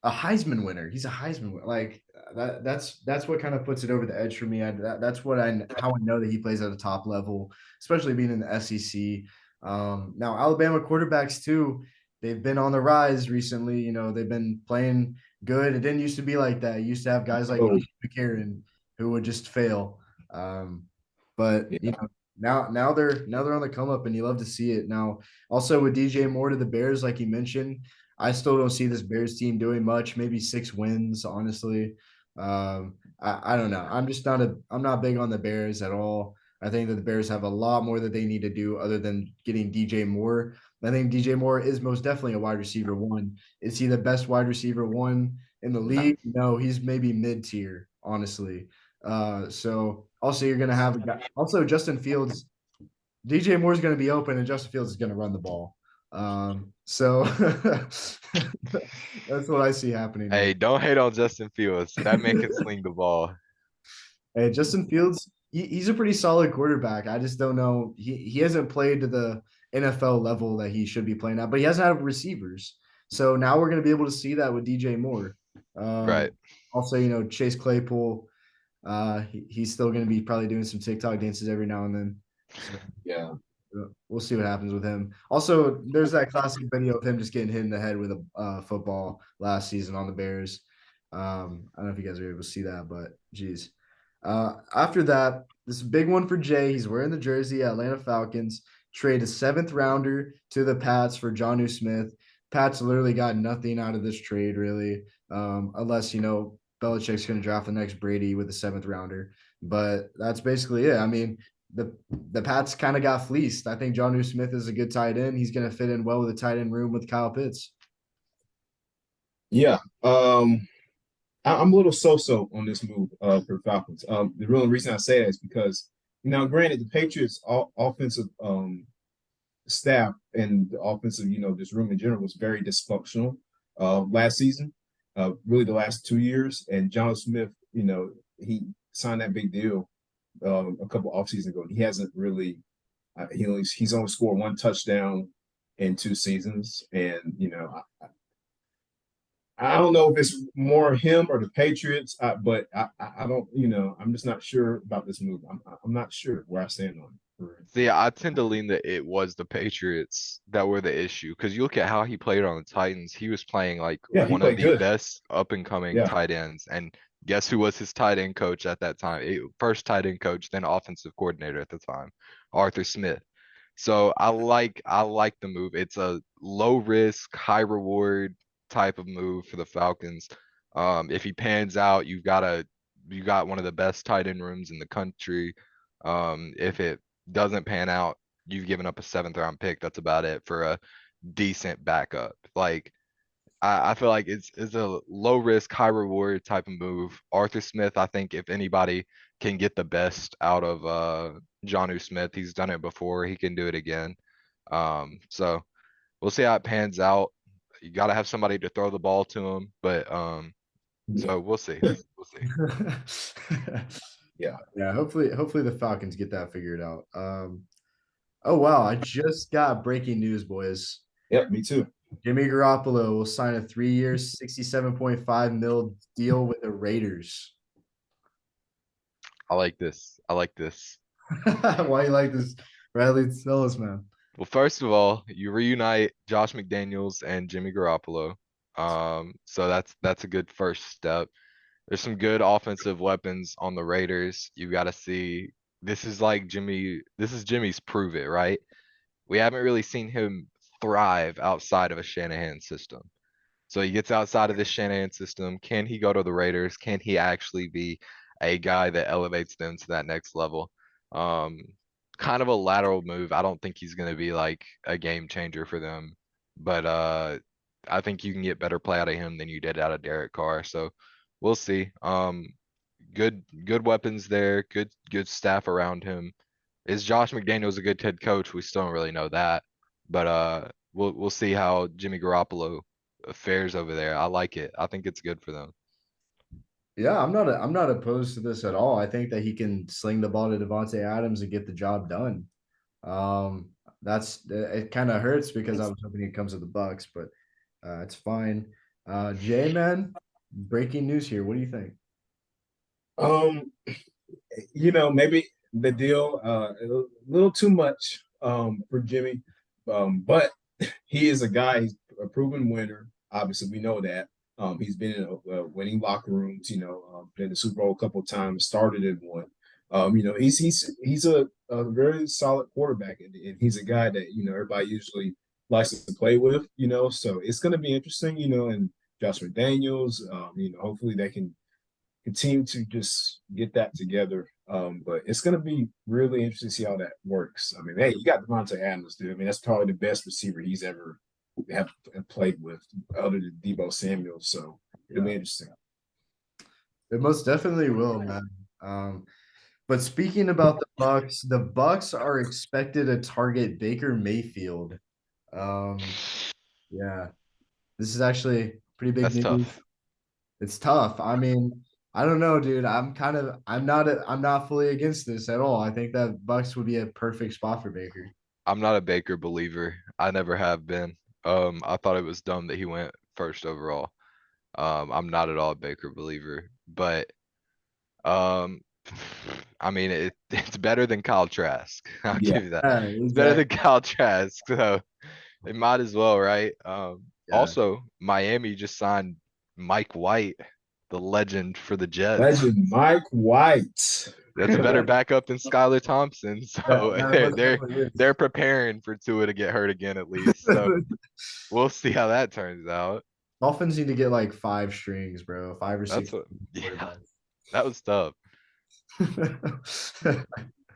a Heisman winner. He's a Heisman winner. Like that's what kind of puts it over the edge for me. That's what how I know that he plays at a top level, especially being in the SEC. Now Alabama quarterbacks too, they've been on the rise recently. You know, they've been playing good. It didn't used to be like that. It used to have guys like Oh, McCarron who would just fail. But you yeah. know, now they're on the come up, and you love to see it. Now, also with DJ Moore to the Bears, like you mentioned, I still don't see this Bears team doing much. Maybe 6 wins, honestly. I don't know. I'm not big on the Bears at all. I think that the Bears have a lot more that they need to do other than getting DJ Moore. I think DJ Moore is most definitely a wide receiver one. Is he the best wide receiver one in the No. league? No, he's maybe mid tier, honestly. So also you're gonna have a guy. Also, Justin Fields, DJ Moore's gonna be open, and Justin Fields is gonna run the ball. So that's what I see happening here. Hey, don't hate on Justin Fields. That man can sling the ball. Hey, Justin Fields, he's a pretty solid quarterback. I just don't know. He hasn't played to the NFL level that he should be playing at, but he hasn't had receivers. So now we're going to be able to see that with DJ Moore. Right. Also, you know, Chase Claypool, he's still going to be probably doing some TikTok dances every now and then. So Yeah. we'll see what happens with him. Also, there's that classic video of him just getting hit in the head with a football last season on the Bears. I don't know if you guys were able to see that, but geez. After that, this big one for Jay. He's wearing the jersey. Atlanta Falcons trade a 7th rounder to the Pats for Jonnu Smith. Pats literally got nothing out of this trade, really, unless you know Belichick's going to draft the next Brady with a 7th rounder. But that's basically it. I mean, the Pats kind of got fleeced. I think Jonnu Smith is a good tight end. He's going to fit in well with the tight end room with Kyle Pitts. Yeah. I'm a little so-so on this move for Falcons. The real reason I say that is because, now, granted, the Patriots offensive staff and the offensive, this room in general was very dysfunctional last season, really the last 2 years. And John Smith, he signed that big deal a couple off seasons ago. He hasn't really, he's only scored 1 touchdown in 2 seasons, and I don't know if it's more him or the Patriots, but I don't, I'm just not sure about this move. I'm not sure where I stand on it. See, I tend to lean that it was the Patriots that were the issue because you look at how he played on the Titans. He was playing like Yeah, he one of played the good. best up and coming Yeah, tight ends. And guess who was his tight end coach at that time? First tight end coach, then offensive coordinator at the time, Arthur Smith. So I like the move. It's a low risk, high reward type of move for the Falcons. If he pans out, you got one of the best tight end rooms in the country. If it doesn't pan out, you've given up a 7th round pick. That's about it for a decent backup. Like I feel like it's a low risk, high reward type of move. Arthur Smith, I think if anybody can get the best out of Jonnu Smith, he's done it before. He can do it again. So we'll see how it pans out. You got to have somebody to throw the ball to him, but so we'll see. We'll see. yeah. Yeah, hopefully the Falcons get that figured out. Oh wow, I just got breaking news, boys. Yep, me too. Jimmy Garoppolo will sign a 3 year, 67.5 mil deal with the Raiders. I like this. I like this. Why you like this, Bradley? Tell us, man. Well, first of all, you reunite Josh McDaniels and Jimmy Garoppolo. So that's a good first step. There's some good offensive weapons on the Raiders. You got to see this is like Jimmy. This is Jimmy's prove it, right? We haven't really seen him thrive outside of a Shanahan system. So he gets outside of this Shanahan system. Can he go to the Raiders? Can he actually be a guy that elevates them to that next level. Um, Kind of a lateral move. I don't think he's going to be like a game changer for them, but I think you can get better play out of him than you did out of Derek Carr. So we'll see. Good weapons there. Good staff around him. Is Josh McDaniels a good head coach? We still don't really know that, but we'll see how Jimmy Garoppolo fares over there. I like it. I think it's good for them. Yeah, I'm not opposed to this at all. I think that he can sling the ball to Devontae Adams and get the job done. Um, that's it. Kind of hurts because I was hoping he comes to the Bucks, but it's fine. Jay, man, breaking news here. What do you think? Um, maybe the deal a little too much for Jimmy, but he is a guy. He's a proven winner. Obviously, we know that. He's been in winning locker rooms. Been in the Super Bowl a couple of times. Started in one. He's a very solid quarterback, and he's a guy that everybody usually likes to play with. So it's going to be interesting. And Josh McDaniels. Hopefully they can continue to just get that together. But it's going to be really interesting to see how that works. I mean, hey, you got Devontae Adams, dude. I mean, that's probably the best receiver he's ever have played with, other than Debo Samuel. So it'll be interesting. It most definitely will, man. But speaking about the Bucks are expected to target Baker Mayfield. Yeah, this is actually pretty big That's news. tough. It's tough. I mean, I don't know, dude. I'm not fully against this at all. I think that Bucks would be a perfect spot for Baker. I'm not a Baker believer. I never have been. I thought it was dumb that he went first overall. I'm not at all a Baker believer, but um, I mean it's better than Kyle Trask. I'll Yeah. give you that. Yeah, It's better exactly. than Kyle Trask, so they might as well, right? Yeah. Also, Miami just signed Mike White, the legend for the Jets. Legend Mike White. That's a better backup than Skylar Thompson. So That they're most they're definitely they're preparing for Tua to get hurt again at least. So is. we'll see how that turns out. Dolphins need to get like five strings, bro. Five or That's six what, yeah, quarterbacks. that was tough.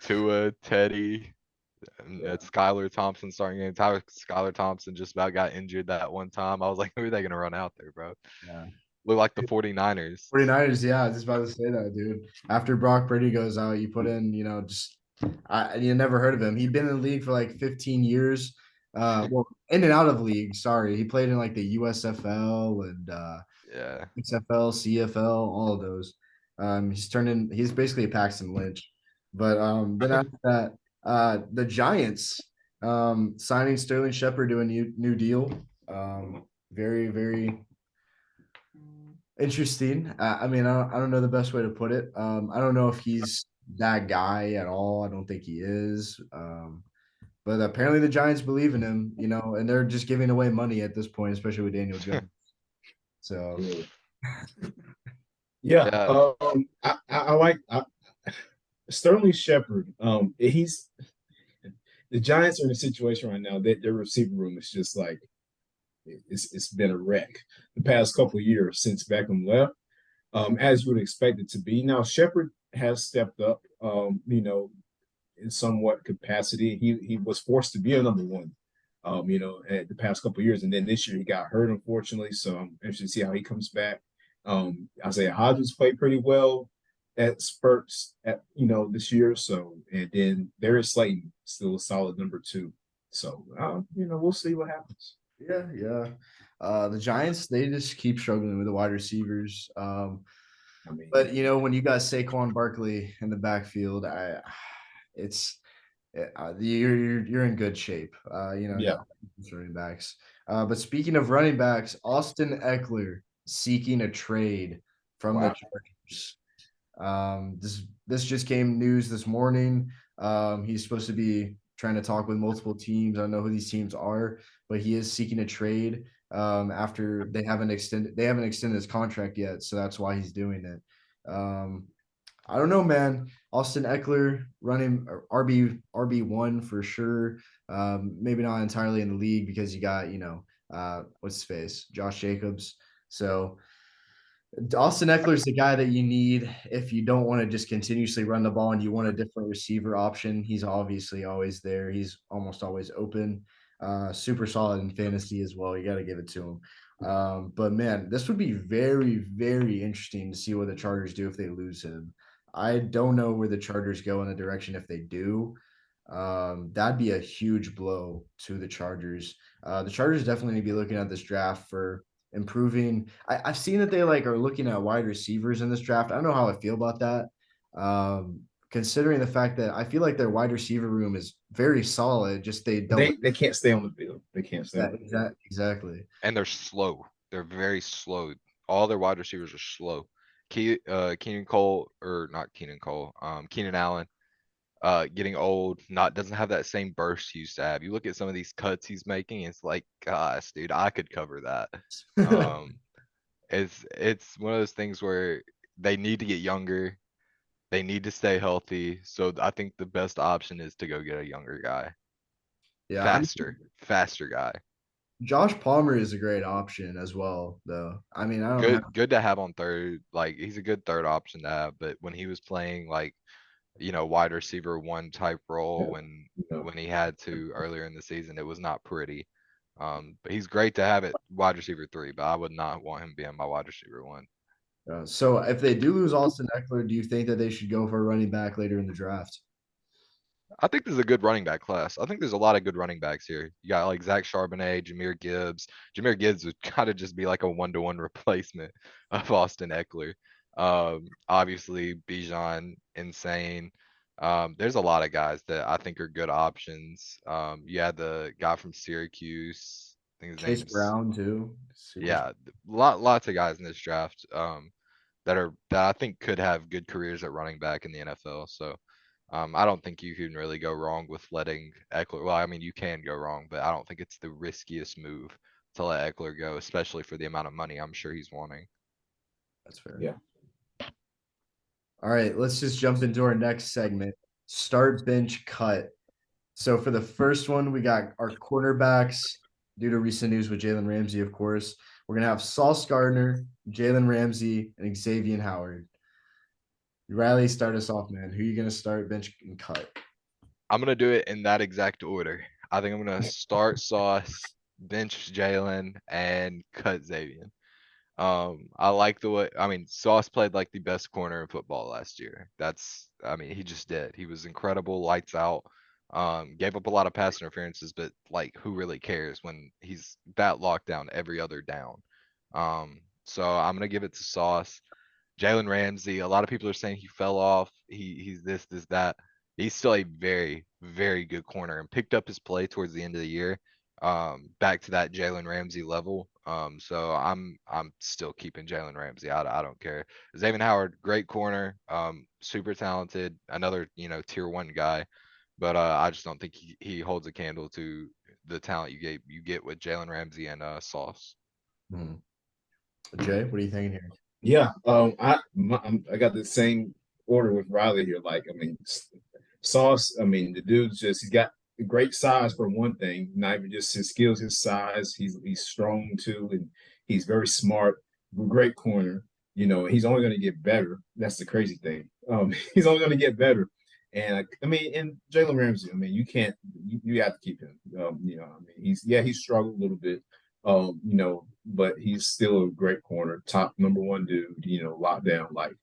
Tua, Teddy, and Yeah. that Skylar Thompson starting game. Skylar Thompson just about got injured that one time. I was like, who are they gonna run out there, bro? Yeah. Look like the 49ers. 49ers, yeah, I was just about to say that, dude. After Brock Purdy goes out, you put in, just you never heard of him. He'd been in the league for like 15 years. Well, in and out of league. Sorry, he played in like the USFL and Yeah. XFL, CFL, all of those. He's basically a Paxton Lynch. But then after that, the Giants signing Sterling Shepard to a new deal. Very, very interesting. I mean, I don't know the best way to put it. I don't know if he's that guy at all. I don't think he is. But apparently the Giants believe in him, and they're just giving away money at this point, especially with Daniel Jones. So Yeah. Yeah. Yeah. I like Sterling Shepard. He's the Giants are in a situation right now that their receiver room is just like it's been a wreck the past couple of years since Beckham left. As you would expect it to be. Now Shepard has stepped up, in somewhat capacity. He was forced to be a number one, at the past couple of years, and then this year he got hurt, unfortunately. So I'm interested to see how he comes back. Isaiah Hodgins played pretty well at spurts this year. So and then Darius Slayton still a solid number two. So we'll see what happens. yeah, yeah. The Giants, they just keep struggling with the wide receivers. I mean, But when you got Saquon Barkley in the backfield, it's you're in good shape. yeah, Running backs. But speaking of running backs, Austin Eckler seeking a trade from the wow. Chargers. This just came news this morning. He's supposed to be trying to talk with multiple teams. I don't know who these teams are, but he is seeking a trade. After they haven't extended his contract yet, so that's why he's doing it. I don't know, man. Austin Eckler running RB1 for sure. Maybe not entirely in the league because you got what's his face, Josh Jacobs. So Austin Eckler is the guy that you need if you don't want to just continuously run the ball and you want a different receiver option. He's obviously always there. He's almost always open. Super solid in fantasy as well. You got to give it to him. But man, this would be very, very interesting to see what the Chargers do if they lose him. I don't know where the Chargers go in the direction if they do. That'd be a huge blow to the Chargers. The Chargers definitely need to be looking at this draft for improving. I've seen that they like are looking at wide receivers in this draft. I don't know how I feel about that. Considering the fact that I feel like their wide receiver room is very solid, just they don't. They can't stay on the field. They can't stay Yeah, on the field. exactly. And they're slow. They're very slow. All their wide receivers are slow. Keenan Cole, or not Keenan Cole, Keenan Allen, getting old, not doesn't have that same burst he used to have. You look at some of these cuts he's making, it's like, gosh, dude, I could cover that. Um, it's one of those things where they need to get younger. They need to stay healthy. So I think the best option is to go get a younger guy, Yeah, I mean, faster guy. Josh Palmer is a great option as well, though. I mean, I don't have. Good to have on third. Like he's a good third option to have. But when he was playing like, wide receiver one type role Yeah, you know. when he had to earlier in the season, it was not pretty. But he's great to have it wide receiver three, but I would not want him being my wide receiver one. So if they do lose Austin Eckler, do you think that they should go for a running back later in the draft? I think this is a good running back class. I think there's a lot of good running backs here. You got like Zach Charbonnet, Jameer Gibbs. Jameer Gibbs would kind of just be like a one-to-one replacement of Austin Eckler. Obviously Bijan, insane. There's a lot of guys that I think are good options. You had the guy from Syracuse. I think his Chase name's Brown too. Super. yeah, lots of guys in this draft that I think could have good careers at running back in the NFL. So I don't think you can really go wrong with letting Eckler. Well, I mean, you can go wrong, but I don't think it's the riskiest move to let Eckler go, especially for the amount of money I'm sure he's wanting. That's fair. Yeah. All right, let's just jump into our next segment. Start, bench, cut. So for the first one, we got our cornerbacks due to recent news with Jalen Ramsey, of course. We're gonna have Sauce Gardner, Jalen Ramsey, and Xavier Howard. Riley, start us off, man. Who are you gonna start, bench, and cut? I'm gonna do it in that exact order. I think I'm gonna start Sauce, bench Jalen, and cut Xavier. I like the way, I mean, Sauce played like the best corner in football last year. I mean, he just did. He was incredible, lights out. Gave up a lot of pass interferences, but like, who really cares when he's that locked down every other down? So I'm gonna give it to Sauce. Jalen Ramsey, a lot of people are saying he fell off. He's this, that. He's still a very, very good corner and picked up his play towards the end of the year, back to that Jalen Ramsey level. So I'm still keeping Jalen Ramsey. I don't care. Xavier Howard, great corner, super talented, another tier one guy, but I just don't think he holds a candle to the talent you get with Jalen Ramsey and Sauce. Hmm. Jay, what are you thinking here? Yeah, I got the same order with Riley here. Like, I mean, Sauce. I mean, the dude's just he's got great size for one thing. Not even just his skills, his size. He's strong too, and he's very smart. Great corner. He's only going to get better. That's the crazy thing. He's only going to get better. And I mean, and Jalen Ramsey. I mean, you can't. You have to keep him. I mean, he's struggled a little bit. But he's still a great corner, top number one dude, lockdown like.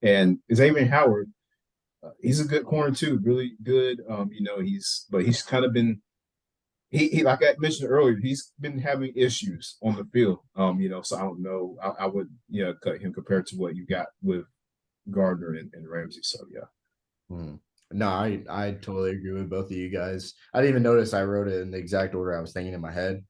And Xavier Howard, he's a good corner too, really good. He's kind of been he like I mentioned earlier, he's been having issues on the field. So I don't know. I would cut him compared to what you got with Gardner and Ramsey. So yeah. Hmm. No, I totally agree with both of you guys. I didn't even notice I wrote it in the exact order I was thinking in my head.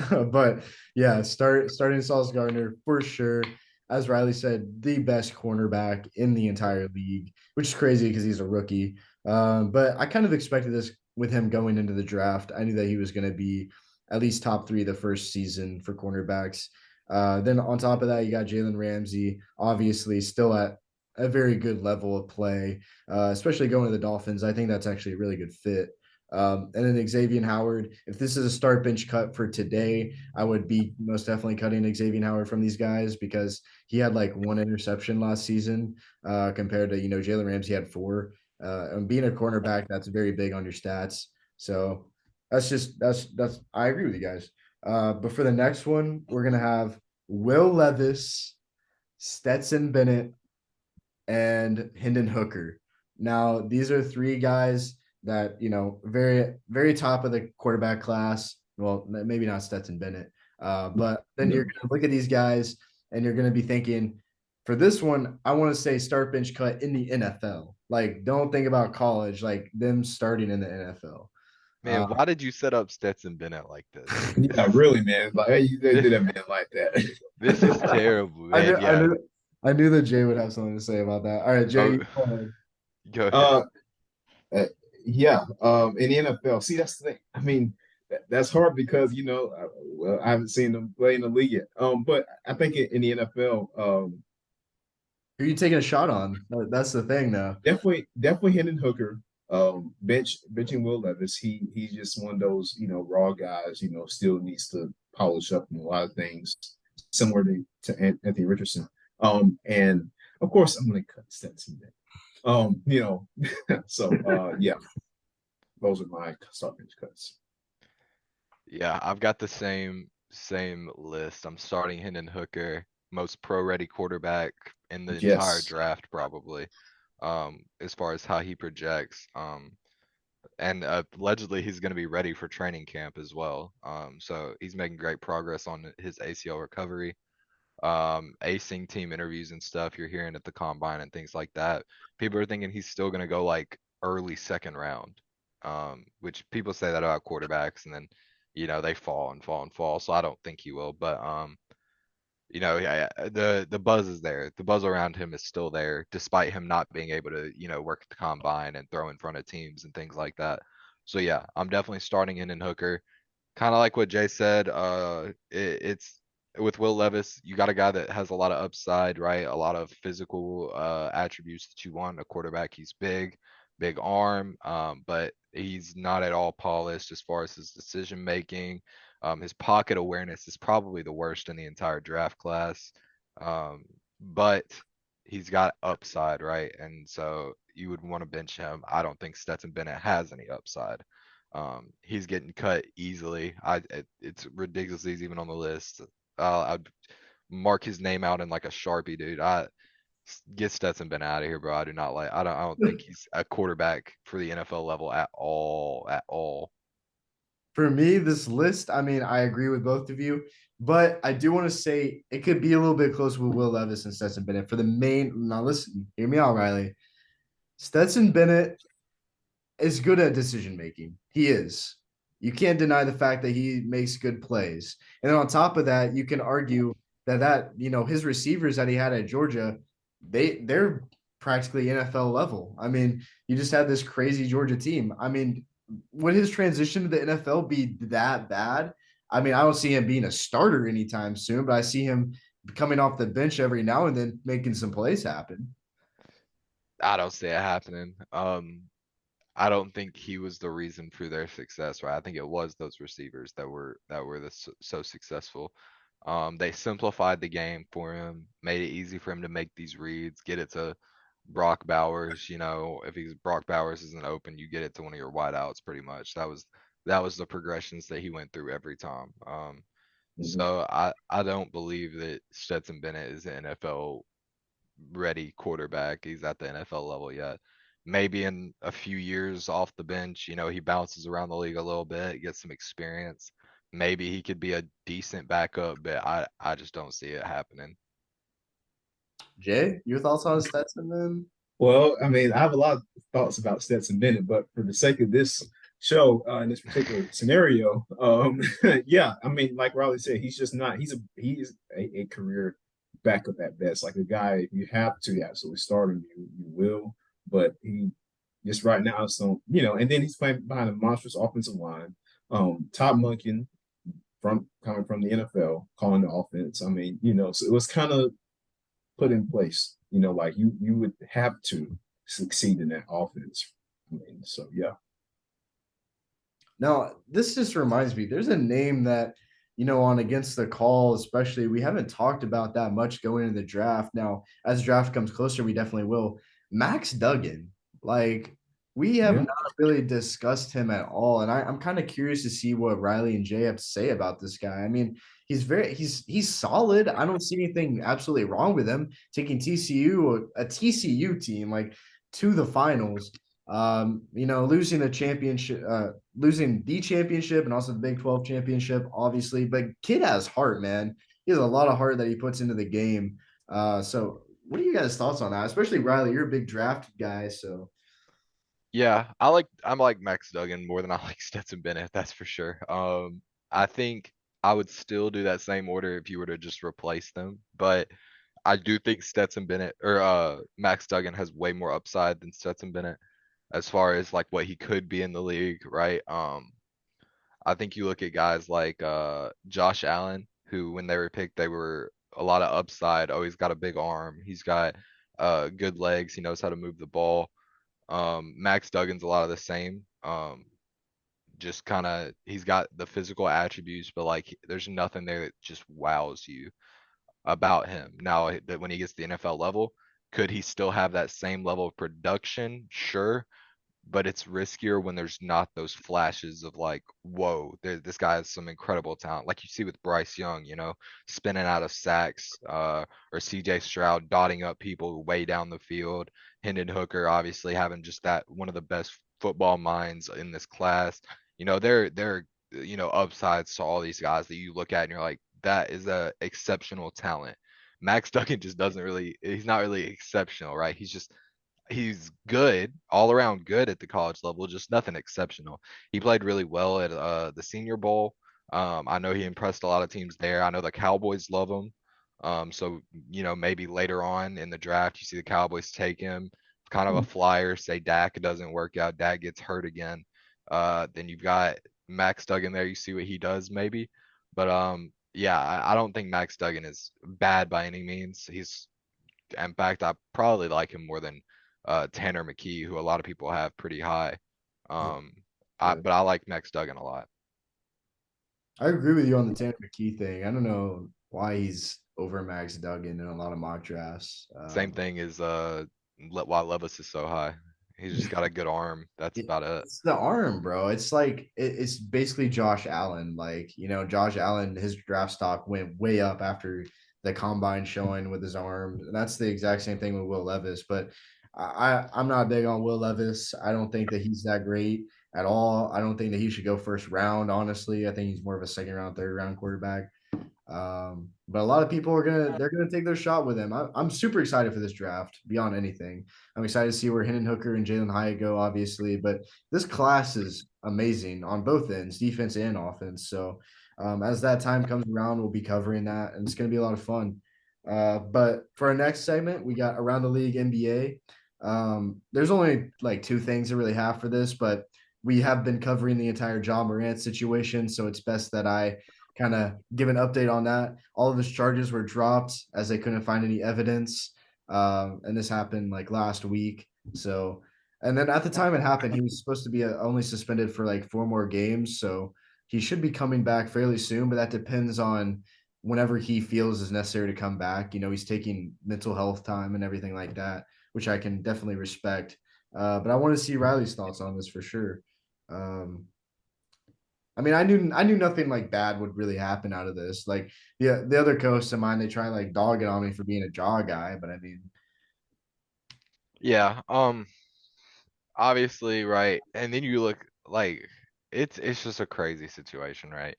But yeah, starting Sauce Gardner for sure. As Riley said, the best cornerback in the entire league, which is crazy because he's a rookie. But I kind of expected this with him going into the draft. I knew that he was going to be at least top three the first season for cornerbacks. Then on top of that, you got Jalen Ramsey, obviously still at a very good level of play, especially going to the Dolphins. I think that's actually a really good fit. And then Xavier Howard. If this is a start bench cut for today, I would be most definitely cutting Xavier Howard from these guys because he had like one interception last season compared to Jalen Ramsey had four. And being a cornerback, that's very big on your stats. So that's I agree with you guys. But for the next one, we're gonna have Will Levis, Stetson Bennett, and Hendon Hooker. Now, these are three guys that, very, very top of the quarterback class. Well, maybe not Stetson Bennett, but then you're going to look at these guys and you're going to be thinking, for this one, I want to say start bench cut in the NFL. Like, don't think about college, like them starting in the NFL. Man, why did you set up Stetson Bennett like this? Yeah, really, man. Like hey, you did a man like that. This is terrible, I knew, man. I Yeah. knew, I knew that Jay would have something to say about that. All right, Jay, Oh, go ahead. go ahead. Uh, yeah. In the NFL, see that's the thing. I mean, that's hard because well, I haven't seen them play in the league yet. But I think in the NFL, Who are you taking a shot on? That's the thing, though. definitely Hendon Hooker. Benching Will Levis. He's just one of those raw guys. Still needs to polish up in a lot of things, similar to Anthony Richardson. And of course I'm going to cut Stetson. So yeah, those are my start bench cuts. Yeah, I've got the same list. I'm starting Hendon Hooker, most pro-ready quarterback in the entire Yes. draft, probably. As far as how he projects. And allegedly he's going to be ready for training camp as well. So he's making great progress on his ACL recovery. Acing team interviews and stuff you're hearing at the combine and things like that. People are thinking he's still going to go like early second round, which people say that about quarterbacks, and then they fall and fall and fall. So I don't think he will, but yeah, the buzz is there. The buzz around him is still there, despite him not being able to work at the combine and throw in front of teams and things like that. So yeah, I'm definitely starting in Hooker. Kind of like what Jay said. It's with Will Levis, you got a guy that has a lot of upside, right? A lot of physical attributes that you want in a quarterback. He's big, big arm, but he's not at all polished as far as his decision making. His pocket awareness is probably the worst in the entire draft class. But he's got upside, right? And so you would want to bench him. I don't think Stetson Bennett has any upside. He's getting cut easily. It's ridiculous he's even on the list. I'd mark his name out in like a Sharpie, dude. I get Stetson Bennett out of here, bro. I don't think he's a quarterback for the NFL level at all, at all. For me, this list, I mean, I agree with both of you, but I do want to say it could be a little bit close with Will Levis and Stetson Bennett for the main. Now, listen, hear me out, Riley. Stetson Bennett is good at decision making. He is. You can't deny the fact that he makes good plays. And then on top of that, you can argue that his receivers that he had at Georgia, they're practically NFL level. I mean, you just had this crazy Georgia team. I mean, would his transition to the NFL be that bad? I mean, I don't see him being a starter anytime soon, but I see him coming off the bench every now and then making some plays happen. I don't see it happening. I don't think he was the reason for their success, right? I think it was those receivers that were so successful. They simplified the game for him, made it easy for him to make these reads, get it to Brock Bowers. If Brock Bowers isn't open, you get it to one of your wideouts pretty much. That was the progressions that he went through every time. Mhm. So I don't believe that Stetson Bennett is an NFL ready quarterback. He's at the NFL level yet. Maybe in a few years off the bench, he bounces around the league a little bit, gets some experience. Maybe he could be a decent backup, but I just don't see it happening. Jay, your thoughts on Stetson then? Well, I mean, I have a lot of thoughts about Stetson Bennett, but for the sake of this show, in this particular scenario, yeah, I mean, like Riley said, he's just not. He's a career backup at best. Like a guy, if you have to absolutely start him, you will. But he just right now, so and then he's playing behind a monstrous offensive line. Todd Monken from coming from the NFL, calling the offense. I mean, so it was kind of put in place. Like you would have to succeed in that offense. I mean, so yeah. Now, this just reminds me, there's a name that, on Against the Call, especially, we haven't talked about that much going into the draft. Now, as draft comes closer, we definitely will. Max Duggan. Like, we have Yeah. not really discussed him at all. And I'm kind of curious to see what Riley and Jay have to say about this guy. I mean, he's solid. I don't see anything absolutely wrong with him taking TCU, a TCU team, like to the finals. Losing the championship and also the Big 12 championship, obviously. But kid has heart, man. He has a lot of heart that he puts into the game. So what are you guys' thoughts on that? Especially Riley, you're a big draft guy, so Yeah, I'm like Max Duggan more than I like Stetson Bennett, that's for sure. I think I would still do that same order if you were to just replace them, but I do think Stetson Bennett or Max Duggan has way more upside than Stetson Bennett as far as like what he could be in the league, right? I think you look at guys like Josh Allen, who when they were picked, they were a lot of upside. Oh, he's got a big arm. He's got good legs. He knows how to move the ball. Max Duggan's a lot of the same. Just kind of he's got the physical attributes, but like there's nothing there that just wows you about him. Now that when he gets to the NFL level, could he still have that same level of production? Sure, but it's riskier when there's not those flashes of like, whoa, this guy has some incredible talent. Like you see with Bryce Young, spinning out of sacks, or CJ Stroud dotting up people way down the field. Hendon Hooker obviously having just that one of the best football minds in this class. They're upsides to all these guys that you look at and you're like, that is a exceptional talent. Max Duggan just doesn't really, he's not really exceptional, right? He's good, all around good at the college level, just nothing exceptional. He played really well at the Senior Bowl. I know he impressed a lot of teams there. I know the Cowboys love him. So maybe later on in the draft, you see the Cowboys take him, kind of a flyer. Say Dak doesn't work out, Dak gets hurt again. Then you've got Max Duggan there. You see what he does, maybe. But yeah, I don't think Max Duggan is bad by any means. In fact, I probably like him more than Tanner McKee, who a lot of people have pretty high. yeah, Um, sure. but I like Max Duggan a lot. I agree with you on the Tanner McKee thing. I don't know why he's over Max Duggan in a lot of mock drafts. Same thing is why Levis is so high. He's just got a good arm. That's about it. It's the arm, bro. It's like it's basically Josh Allen. Like, Josh Allen, his draft stock went way up after the combine showing with his arm. And that's the exact same thing with Will Levis. But I'm not big on Will Levis. I don't think that he's that great at all. I don't think that he should go first round, honestly. I think he's more of a second round, third round quarterback. But a lot of people they're gonna take their shot with him. I'm super excited for this draft beyond anything. I'm excited to see where Hendon Hooker and Jalen Hyatt go, obviously. But this class is amazing on both ends, defense and offense. So as that time comes around, we'll be covering that, and it's gonna be a lot of fun. But for our next segment, we got around the league NBA. There's only like two things to really have for this, but we have been covering the entire John Morant situation, so it's best that I kind of give an update on that. All of his charges were dropped as they couldn't find any evidence. And this happened like last week. So, and then at the time it happened, he was supposed to be only suspended for like 4 more games. So he should be coming back fairly soon, but that depends on whenever he feels is necessary to come back. He's taking mental health time and everything like that, which I can definitely respect. But I want to see Riley's thoughts on this for sure. Um, I mean, I knew nothing like bad would really happen out of this. Like the other co-hosts of mine, they try like dogging on me for being a jaw guy, but I mean, Yeah. Obviously, right. And then you look like it's just a crazy situation, right?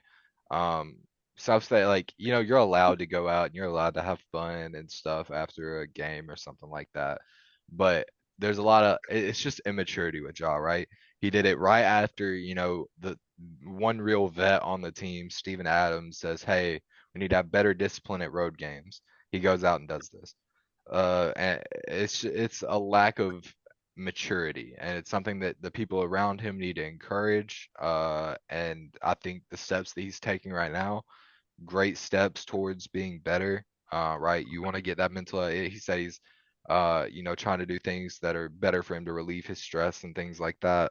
Um, stuff that like, you're allowed to go out and you're allowed to have fun and stuff after a game or something like that. But there's a lot of it's just immaturity with Ja, right? He did it right after, the one real vet on the team, Steven Adams, says, "Hey, we need to have better discipline at road games." He goes out and does this. And it's a lack of maturity, and it's something that the people around him need to encourage. And I think the steps that he's taking right now, great steps towards being better. Right, you want to get that mental. He said he's trying to do things that are better for him to relieve his stress and things like that.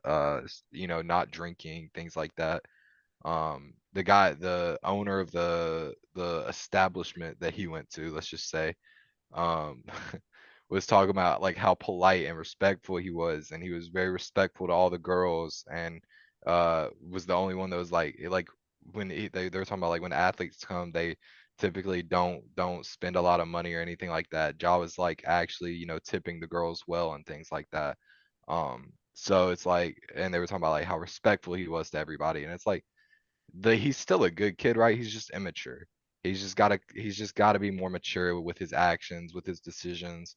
Not drinking, things like that. The owner of the establishment that he went to, let's just say, um was talking about like how polite and respectful he was, and he was very respectful to all the girls, and was the only one that was like when they were talking about like when athletes come, they typically don't spend a lot of money or anything like that. Ja was like actually, tipping the girls well and things like that. So it's like, and they were talking about like how respectful he was to everybody, and it's like he's still a good kid, right? He's just immature. He's just gotta be more mature with his actions, with his decisions.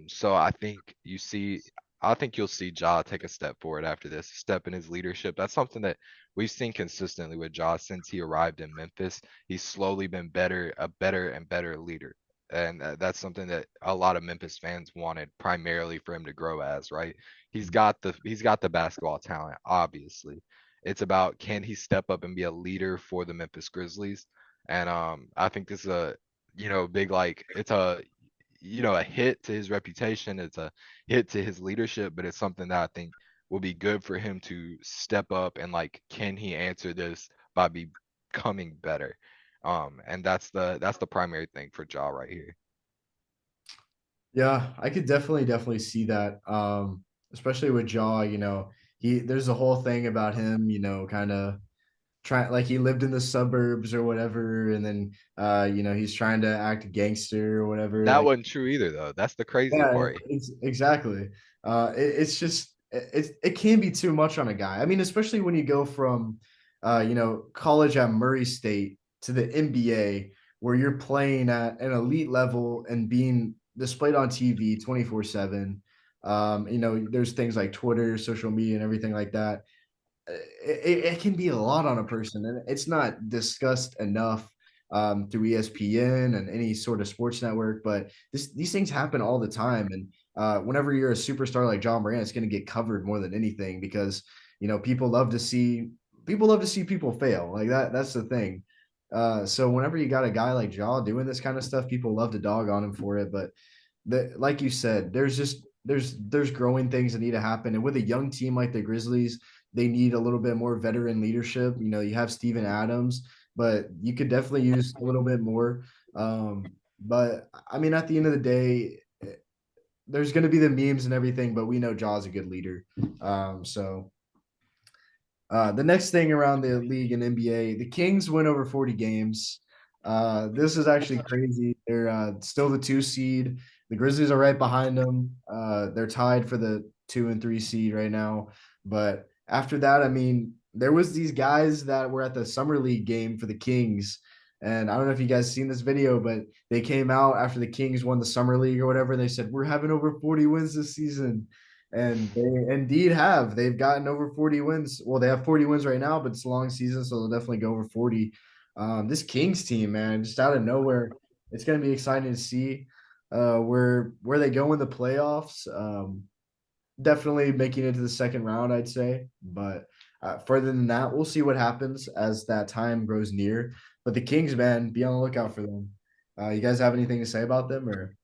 So I think you'll see Ja take a step forward after this, step in his leadership. That's something that we've seen consistently with Ja since he arrived in Memphis. He's slowly been a better and better leader. And that's something that a lot of Memphis fans wanted primarily for him to grow as, right? He's got the basketball talent, obviously. It's about, can he step up and be a leader for the Memphis Grizzlies? And I think this is big, like it's a hit to his reputation. It's a hit to his leadership, but it's something that I think will be good for him to step up and like, can he answer this by becoming better? And that's the primary thing for Ja right here. Yeah, I could definitely see that. Especially with Jaw, there's a whole thing about him, kind of trying like he lived in the suburbs or whatever, and then he's trying to act gangster or whatever. That Like, wasn't true either, though. That's the crazy yeah, part. it's exactly. It's just it can be too much on a guy. I mean, especially when you go from college at Murray State to the NBA, where you're playing at an elite level and being displayed on TV 24/7. There's things like Twitter, social media, and everything like that. It can be a lot on a person, and it's not discussed enough through ESPN and any sort of sports network. But these things happen all the time, and whenever you're a superstar like John Morant, it's going to get covered more than anything because people love to see people fail like that. That's the thing. So whenever you got a guy like Ja doing this kind of stuff, people love to dog on him for it. But like you said, there's growing things that need to happen, and with a young team like the Grizzlies, they need a little bit more veteran leadership. You have Steven Adams, but you could definitely use a little bit more. But I mean, at the end of the day, there's going to be the memes and everything, but we know Jaw's a good leader. The next thing around the league and NBA, the Kings win over 40 games. This is actually crazy. They're still the 2 seed. The Grizzlies are right behind them. They're tied for the 2 and 3 seed right now. But after that, I mean, there was these guys that were at the summer league game for the Kings, and I don't know if you guys seen this video, but they came out after the Kings won the summer league or whatever. They said we're having over 40 wins this season, and they indeed have. They've gotten over 40 wins. Well, they have 40 wins right now, but it's a long season, so they'll definitely go over 40. This Kings team, man, just out of nowhere, it's going to be exciting to see where they go in the playoffs. Definitely making it to the second round, I'd say. But further than that, we'll see what happens as that time grows near. But the Kings, man, be on the lookout for them. You guys have anything to say about them, or?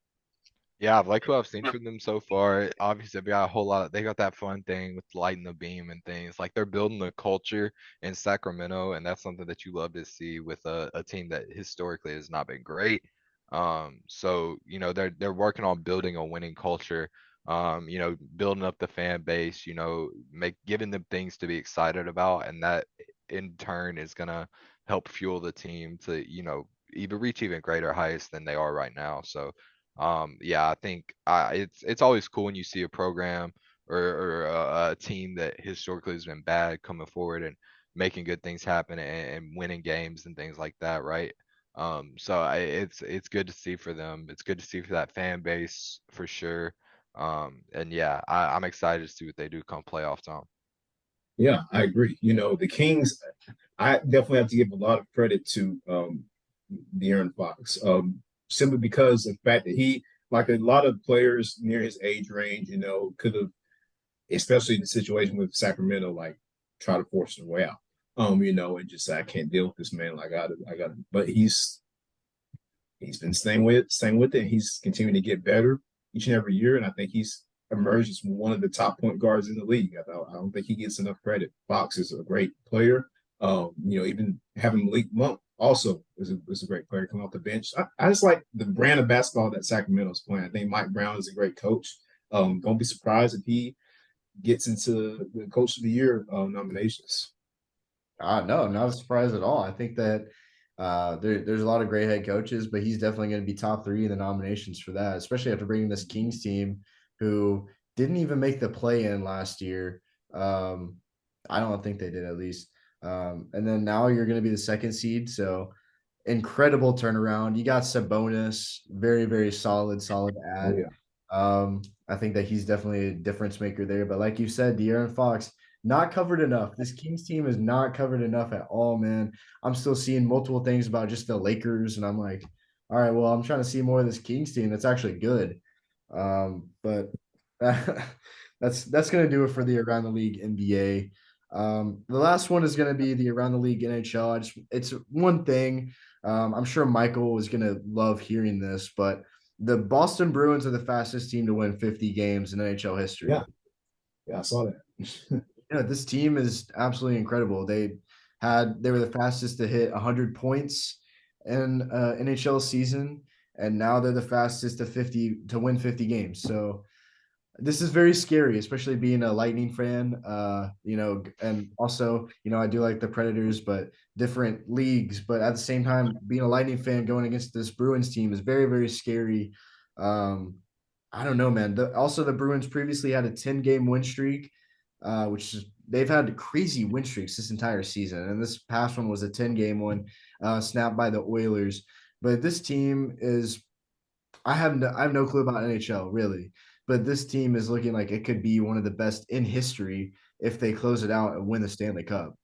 Yeah, I've liked what I've seen from them so far. Obviously, they got a whole lot. They got that fun thing with lighting the beam and things. Like they're building a culture in Sacramento, and that's something that you love to see with a team that historically has not been great. So they're working on building a winning culture. Building up the fan base. Giving them things to be excited about, and that in turn is gonna help fuel the team to even reach even greater heights than they are right now. So. Yeah, I think it's always cool when you see a program or a team that historically has been bad coming forward and making good things happen and winning games and things like that, right? It's good to see for them. It's good to see for that fan base for sure. And yeah, I'm excited to see what they do come playoff time. Yeah, I agree. The Kings, I definitely have to give a lot of credit to De'Aaron Fox, simply because of the fact that he, like a lot of players near his age range, could have, especially in the situation with Sacramento, like try to force their way out. And just say, I can't deal with this man. I got it. But he's been staying with it. He's continuing to get better. each and every year, and I think he's emerged as one of the top point guards in the league. I don't think he gets enough credit. Fox is a great player. Even having Malik Monk also is a great player coming off the bench. I just like the brand of basketball that Sacramento's playing. I think Mike Brown is a great coach. Don't be surprised if he gets into the Coach of the Year nominations. No, not surprised at all. I think that there's a lot of great head coaches, but he's definitely going to be top three in the nominations for that, especially after bringing this Kings team who didn't even make the play in last year. Um, I don't think they did at least. And then now you're going to be the second seed. So incredible turnaround. You got Sabonis, very, very solid Oh ad. yeah, I think that he's definitely a difference maker there. But like you said, De'Aaron Fox, not covered enough. This Kings team is not covered enough at all, man. I'm still seeing multiple things about just the Lakers, and I'm like, all right, well, I'm trying to see more of this Kings team that's actually good. But that's gonna do it for the Around the League NBA. The last one is gonna be the Around the League NHL. It's one thing. I'm sure Michael is gonna love hearing this, but the Boston Bruins are the fastest team to win 50 games in NHL yeah, history. yeah. I saw that. This team is absolutely incredible. They were the fastest to hit 100 points in NHL season, and now they're the fastest to win 50 games. So this is very scary, especially being a Lightning fan. And also, I do like the Predators, but different leagues. But at the same time, being a Lightning fan going against this Bruins team is very, very scary. Um, I don't know, man. Also, the Bruins previously had a 10-game win streak, which is they've had crazy win streaks this entire season, and this past one was a 10-game one, snapped by the Oilers. But this team is I have no clue about NHL really, but this team is looking like it could be one of the best in history if they close it out and win the Stanley Cup.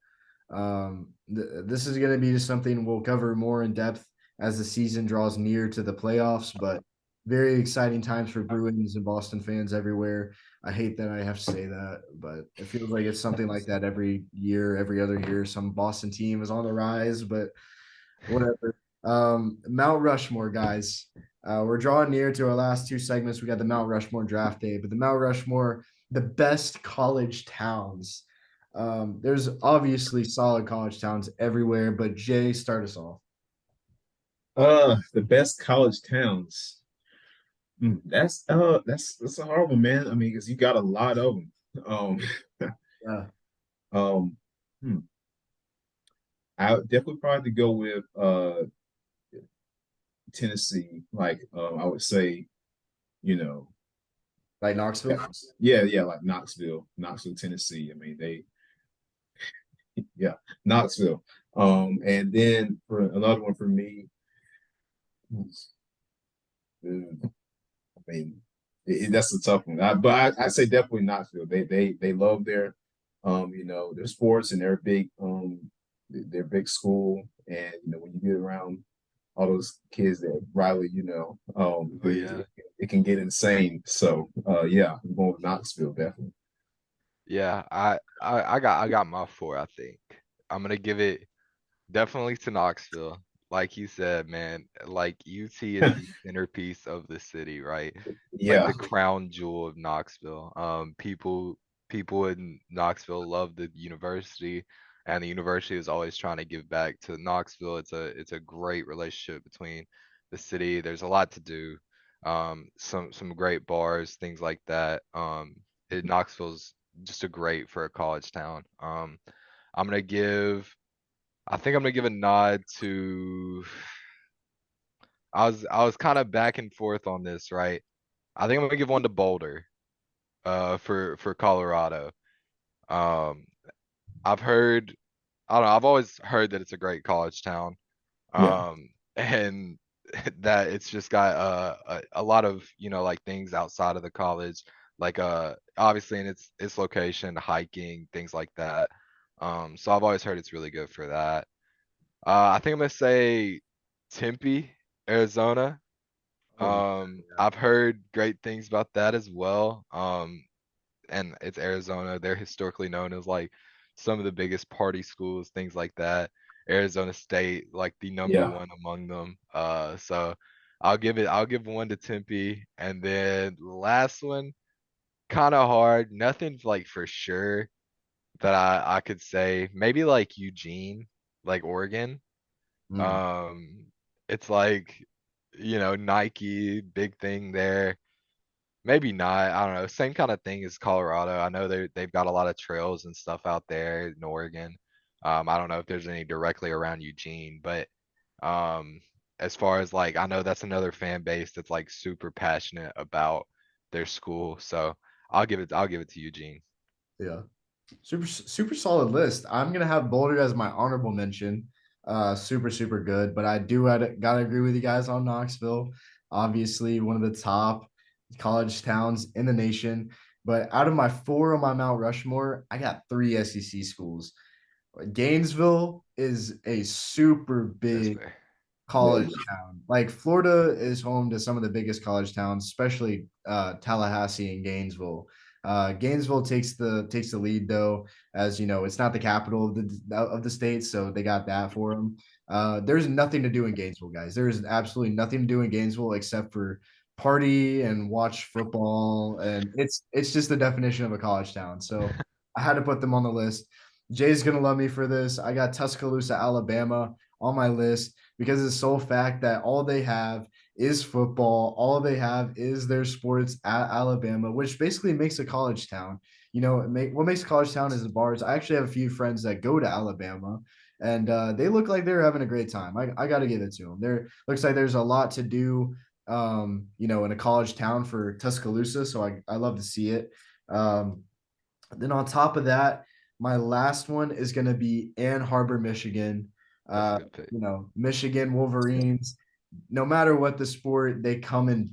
This is going to be just something we'll cover more in depth as the season draws near to the playoffs, but very exciting times for Bruins and Boston fans everywhere. I hate that I have to say that, but it feels like it's something like that every year, every other year. Some Boston team is on the rise, but whatever. Mount Rushmore, guys. We're drawing near to our last two segments. We got the Mount Rushmore draft day, but the Mount Rushmore, the best college towns. There's obviously solid college towns everywhere, but Jay, start us off. The best college towns. That's a hard one, man. I mean, because you got a lot of them. Um, Yeah, um, hmm. I would definitely probably go with Tennessee. Like I would say, you know, like Knoxville. yeah, like Knoxville, Tennessee. I mean, yeah, Knoxville. And then for another one for me, uh, I mean, that's a tough one. I'd say definitely Knoxville. They love their sports and their big school. And when you get around all those kids that Riley, Oh yeah. it can get insane. So yeah, I'm going with Knoxville definitely. Yeah, I got my four, I think. I'm gonna give it definitely to Knoxville. Like you said, man, like UT is the centerpiece of the city, right? Like Yeah, the crown jewel of Knoxville. People in Knoxville love the university, and the university is always trying to give back to Knoxville. It's a great relationship between the city. There's a lot to do. Some great bars, things like that. Knoxville's just a great for a college town. I'm gonna give I think I'm gonna give a nod to. I was kind of back and forth on this, right? I think I'm gonna give one to Boulder, for Colorado. Um, I've heard, I don't know, I've always heard that it's a great college town, yeah, and that it's just got a lot of like things outside of the college, like obviously in its location, hiking, things like that. So I've always heard it's really good for that. I think I'm gonna say Tempe, Arizona. Oh yeah, I've heard great things about that as well. And it's Arizona. They're historically known as like some of the biggest party schools, things like that. Arizona State, like the number yeah. one among them. So I'll give one to Tempe, and then the last one, kind of hard. Nothing like for sure that I could say. Maybe like Eugene, like Oregon. Mm, Um, it's like, Nike, big thing there. Maybe not. I don't know. Same kind of thing as Colorado. I know they've got a lot of trails and stuff out there in Oregon. I don't know if there's any directly around Eugene, but um, as far as like, I know that's another fan base that's like super passionate about their school. So I'll give it to Eugene. yeah. Super solid list. I'm gonna have Boulder as my honorable mention. Super good. But I do gotta agree with you guys on Knoxville. Obviously, one of the top college towns in the nation. But out of my four on my Mount Rushmore, I got three SEC schools. Gainesville is a super That's big fair. college town. Like Florida is home to some of the biggest college towns, especially Tallahassee and Gainesville. Gainesville takes the lead though, as you know, it's not the capital of the state, so they got that for them. There's nothing to do in Gainesville, guys. There is absolutely nothing to do in Gainesville except for party and watch football, and it's just the definition of a college town. So I had to put them on the list. Jay's gonna love me for this. I got Tuscaloosa, Alabama on my list because of the sole fact that all they have is football. All they have is their sports at Alabama, which basically makes a college town. What makes a college town is the bars. I actually have a few friends that go to Alabama, and they look like they're having a great time. I got to give it to them. There looks like there's a lot to do, in a college town for Tuscaloosa. So I love to see it. Um, then on top of that, my last one is going to be Ann Arbor, Michigan. That's a good pick. Michigan Wolverines. No matter what the sport, they come in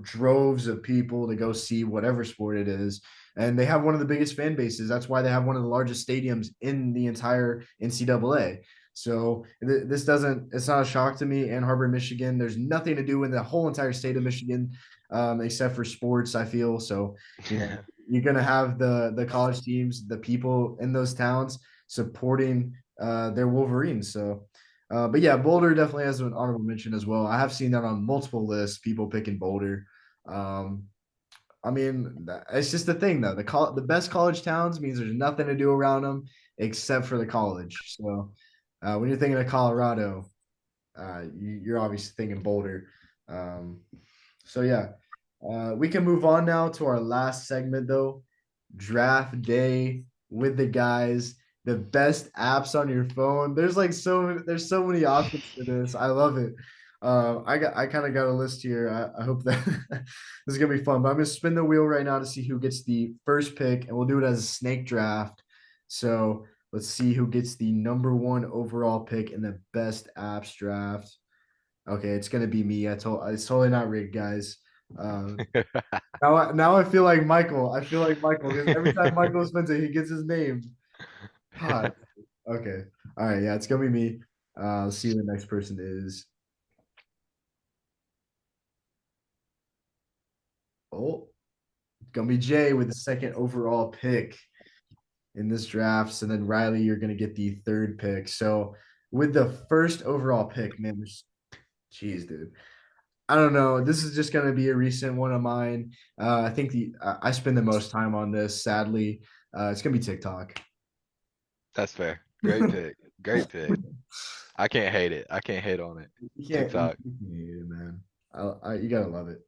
droves of people to go see whatever sport it is, and they have one of the biggest fan bases. That's why they have one of the largest stadiums in the entire NCAA. So this doesn't. It's not a shock to me. Ann Arbor, Michigan. There's nothing to do in the whole entire state of Michigan, except for sports. I feel so. You're gonna have the college teams, the people in those towns supporting their Wolverines. So, but yeah, Boulder definitely has an honorable mention as well. I have seen that on multiple lists, people picking Boulder. Um, I mean, it's just the thing though. The best college towns means there's nothing to do around them except for the college. So, when you're thinking of Colorado, you're obviously thinking Boulder. Um, so yeah, we can move on now to our last segment though. Draft day with the guys. The best apps on your phone. There's so many options for this. I love it. I kind of got a list here. I hope that this is gonna be fun. But I'm gonna spin the wheel right now to see who gets the first pick, and we'll do it as a snake draft. So let's see who gets the number one overall pick in the best apps draft. Okay, it's gonna be me. It's totally not rigged, guys. Now I feel like Michael. I feel like Michael because every time Michael spins it, he gets his name. God. Okay. All right. Yeah, it's gonna be me. Let's see who the next person is. Oh, it's gonna be Jay with the second overall pick in this draft. So then Riley, you're gonna get the third pick. So with the first overall pick, man, jeez, dude. I don't know. This is just gonna be a recent one of mine. I think I spend the most time on this. Sadly, it's gonna be TikTok. That's fair. Great pick. Great pick. I can't hate it. I can't hate on it. TikTok. You can't hate it, man. You gotta love it.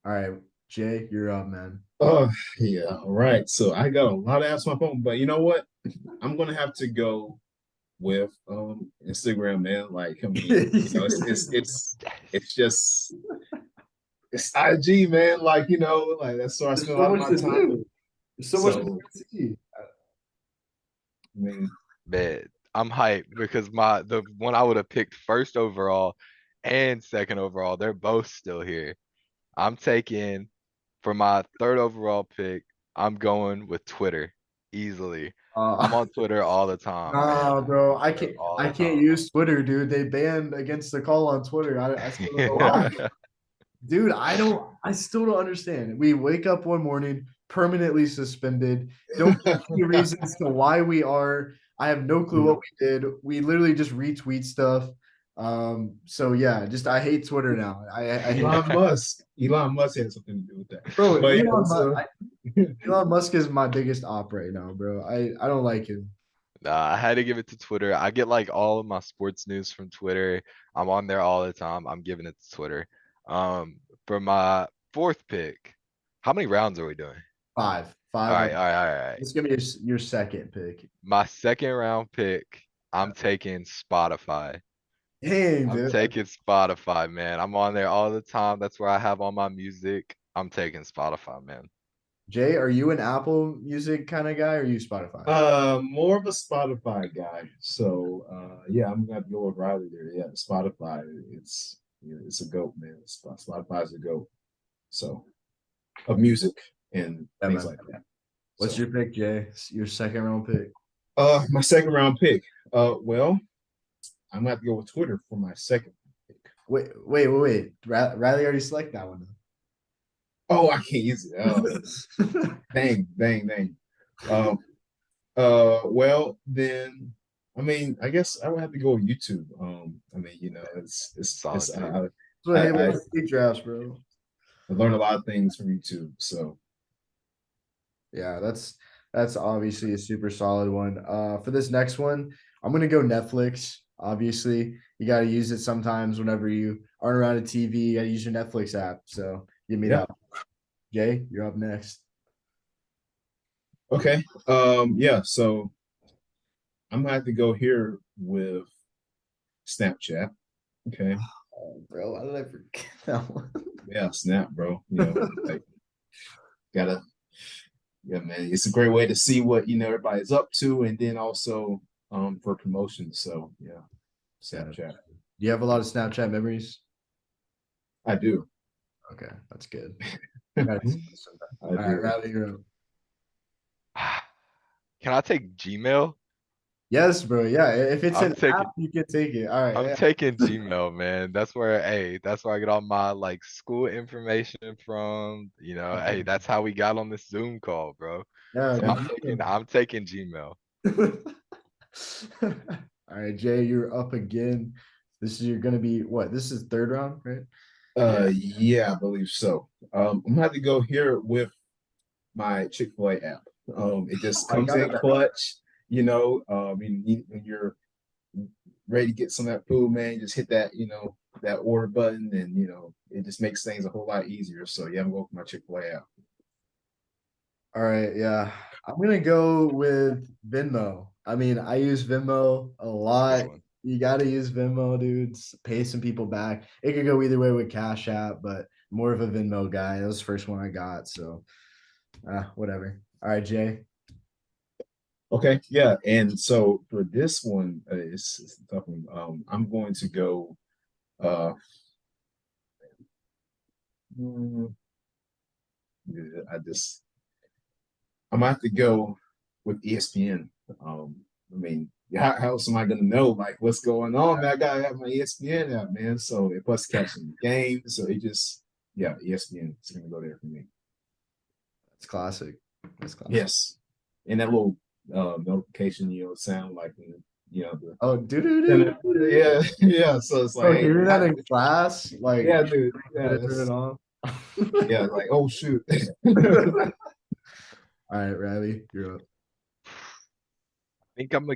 All right, Jay, you're up, man. Oh, yeah. All right. So I got a lot of apps on my phone, but you know what? I'm gonna have to go with Instagram, man. Like, I mean, it's just it's IG, man. Like, like that's where I There's spend a so lot of much my to time. do. There's so much So, to see. I mean, Man, I'm hyped because the one I would have picked first overall and second overall, they're both still here. I'm taking for my third overall pick, I'm going with Twitter easily. I'm Uh, on Twitter all the time, man. nah, I'm on bro. Twitter all I the can't time. use Twitter, dude. They banned against the call on Twitter. I still don't know why. Dude, I still don't understand. We wake up one morning permanently suspended. Don't give any reasons to why we are. I have no clue what we did. We literally just retweet stuff. So yeah, just I hate Twitter now. I hate Elon Musk had something to do with that. bro. But yeah, Elon Musk is my biggest op right now, bro. I don't like him. Nah, I had to give it to Twitter. I get like all of my sports news from Twitter. I'm on there all the time. I'm giving it to Twitter. For my fourth pick, how many rounds are we doing? Five, All five. right, all right, all right, all right. Let's give me your second pick. My second round pick, I'm taking Spotify. Dang, I'm dude. taking Spotify, man. I'm on there all the time. That's where I have all my music. I'm taking Spotify, man. Jay, are you an Apple Music kind of guy or are you Spotify? more of a Spotify guy. So yeah, I'm gonna go with Riley there. Yeah, Spotify, it's a goat, man. Spotify's a goat. So of music and Yeah, things man. like that. What's So your pick, Jay? Your second round pick. my second round pick. Well, I'm gonna have to go with Twitter for my second pick. Wait. Riley already selected that one. Oh, I can't use it. Dang. Um, well then, I mean, I guess I would have to go with YouTube. I mean, it's Solid pick. That's what I hate I about state drafts, bro. learned a lot of things from YouTube. So Yeah, that's obviously a super solid one. For this next one, I'm gonna go Netflix. Obviously, you got to use it sometimes whenever you aren't around a TV. You got to use your Netflix app. So give me yeah, that. Jay, you're up next. okay. Yeah, so I'm gonna have to go here with Snapchat. Okay. Oh, bro, why did I forget that one? Yeah, Snap, bro. Like gotta yeah, man. It's a great way to see what everybody's up to and then also for promotion. So yeah, Yeah. Snapchat. Do you have a lot of Snapchat memories? I do. Okay, that's good. I Gotta see this sometime. All right, do. Riley, you're up. Can I take Gmail? Yes, bro. Yeah, if it's I'm an app, taking you can take it. All right. I'm taking Gmail, man. That's where I get all my like school information from. Hey, that's how we got on this Zoom call, bro. Yeah. So I'm taking Gmail. All right, Jay, you're up again. This is you're gonna be what? This is third round, right? Yeah. Yeah, I believe so. I'm gonna have to go here with my Chick-fil-A app. It just I comes got in it. clutch, when you're ready to get some of that food, man, just hit that order button and it just makes things a whole lot easier. So yeah, I'm going for my Chick-fil-A app. All right, yeah. I'm gonna go with Venmo. I mean, I use Venmo a Good lot. one. You gotta use Venmo, dude. Pay some people back. It could go either way with Cash App, but more of a Venmo guy. That was the first one I got, so whatever. All right, Jay. Okay, yeah, and so for this one, it's a tough one. I'm going to go. Uh, mm, I just I'm gonna have to go with ESPN. I mean, how else am I gonna know like what's going on? Man, I gotta have my ESPN app, man. So it plus catching the games. So it just yeah, ESPN is gonna go there for me. That's classic. That's classic. Yes, and that little notification, sound like Oh, the yeah, yeah. So it's like, Bro, hey, hearing that in class, like, yeah, dude, yeah, gotta turn it on. yeah, like oh shoot. All right, Riley, you're up. I think I'm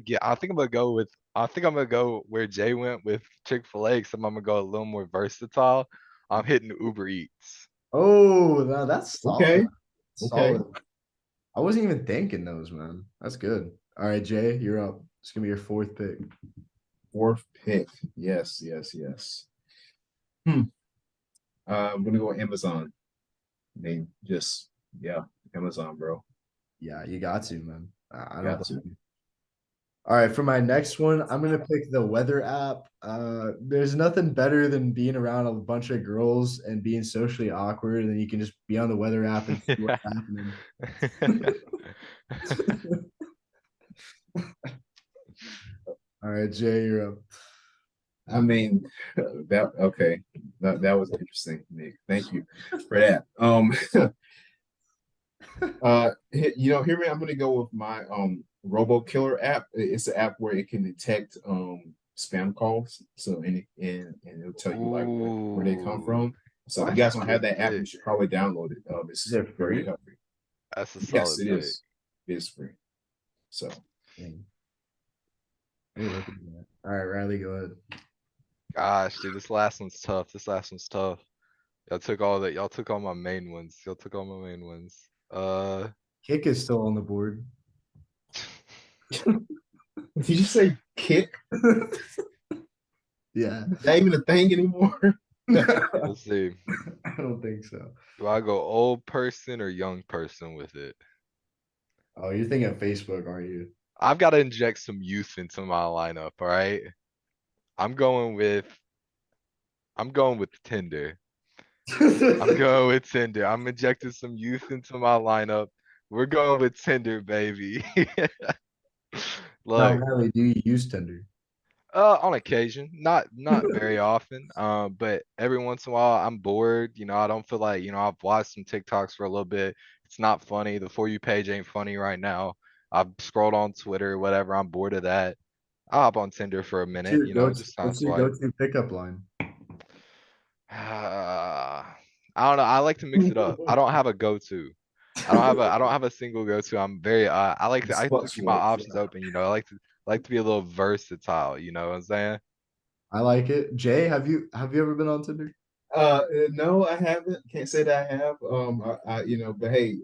gonna go where Jay went with Chick-fil-A, because I'm gonna go a little more versatile. I'm hitting Uber Eats. Oh, that's solid. Okay, okay. Solid. I wasn't even thinking those, man. That's good. All right, Jay, you're up. It's gonna be your fourth pick. Fourth pick. Yes, yes, yes. Hmm. I'm gonna go with Amazon. They just yeah, Amazon, bro. Yeah, you got to, man. I don't Got blame to. you. All right, for my next one, I'm gonna pick the weather app. There's nothing better than being around a bunch of girls and being socially awkward, and then you can just be on the weather app and see Yeah. what's happening. All right, Jay, you're up. I mean, that okay. That was interesting, Nick. Thank you for that. Hear me. I'm gonna go with my Robo Killer app. It's an app where it can detect spam calls. So and it'll tell you like where they come Ooh, from. So if you that's a guys don't have good that app, you pick. should probably download it. Is It's it very free? helpful. That's a Yes, solid it pick. is. It is free. So Dang. Let me look at that. All right, Riley, go ahead. Gosh, dude, this last one's tough. This last one's tough. Y'all took all my main ones. Y'all took all my main ones. Kick is still on the board. did you say kick? Yeah. Is that even a thing anymore? Let's see. I don't think so. Do I go old person or young person with it? Oh, you're thinking of Facebook, aren't you? I've got to inject some youth into my lineup, all right? I'm going with I'm going with Tinder. I'm going with Tinder. I'm injecting some youth into my lineup. We're going with Tinder, baby. Now, Look, Riley, do you use Tinder? on occasion, not very often. But every once in a while, I'm bored. I don't feel like, I've watched some TikToks for a little bit. It's not funny. The For You page ain't funny right now. I've scrolled on Twitter, whatever. I'm bored of that. I'll hop on Tinder for a minute, just time What's your swipe. go-to pickup line? I don't know. I like to mix it up. I don't have a go-to. I don't have a single go-to. I'm very I This like to keep my fluctuates. options open. I like to be a little versatile. You know what I'm saying? I like it. Jay, have you ever been on Tinder? No, I haven't. Can't say that I have. But hey,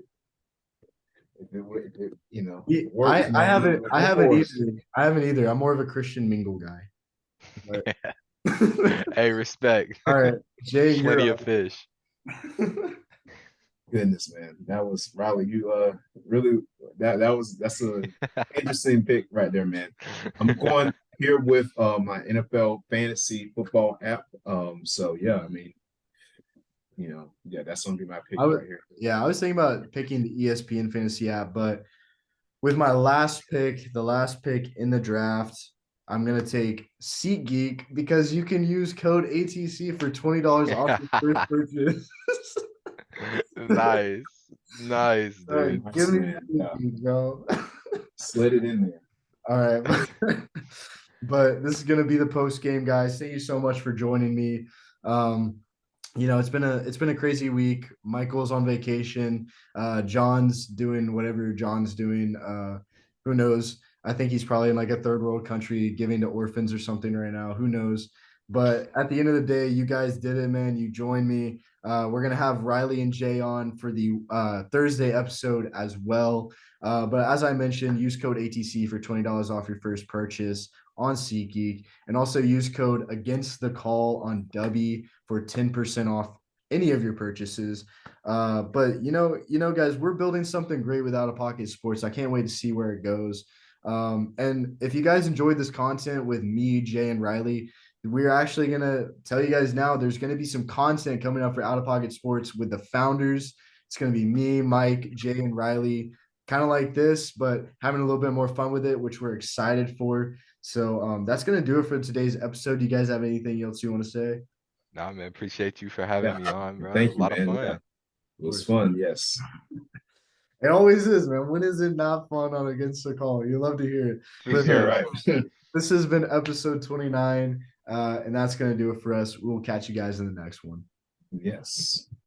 if it works, I man, haven't I go haven't for it. either. I haven't either. I'm more of a Christian mingle guy. But Hey, respect. all right, Jay, Plenty you're of up. fish. Goodness, man, that was Riley. You really that's a interesting pick right there, man. I'm going here with my NFL fantasy football app. So yeah, I mean, yeah, that's gonna be my pick I was right here. yeah, I was thinking about picking the ESPN fantasy app, but with my last pick, the last pick in the draft, I'm gonna take SeatGeek because you can use code ATC for $20 off your first purchase. Nice. Nice, All right, dude. give Nice, me man. Yeah, SeatGeek, bro. slid it in there. All right, but this is gonna be the post game, guys. Thank you so much for joining me. Um, it's been a crazy week. Michael's on vacation. John's doing whatever John's doing. Who knows? I think he's probably in like a third world country giving to orphans or something right now. Who knows? But at the end of the day, you guys did it, man. You joined me. We're gonna have Riley and Jay on for the Thursday episode as well. But as I mentioned, use code ATC for $20 off your first purchase on SeatGeek, and also use code Against the Call on Dubby for 10% off any of your purchases. But guys, we're building something great with OuttaPocket Sports. I can't wait to see where it goes. And if you guys enjoyed this content with me, Jay, and Riley, we're actually gonna tell you guys now there's gonna be some content coming up for OuttaPocket Sports with the founders. It's gonna be me, Mike, Jay, and Riley, kind of like this, but having a little bit more fun with it, which we're excited for. So that's gonna do it for today's episode. Do you guys have anything else you want to say? Nah, man, appreciate you for having Yeah, me on, bro. A thank you, lot of man. Yeah, fun. it was fun. Yes. It always is, man. When is it not fun on Against the Call? You love to hear it. For But Yeah, sure. right. this has been episode 29, and that's going to do it for us. We'll catch you guys in the next one. Yes.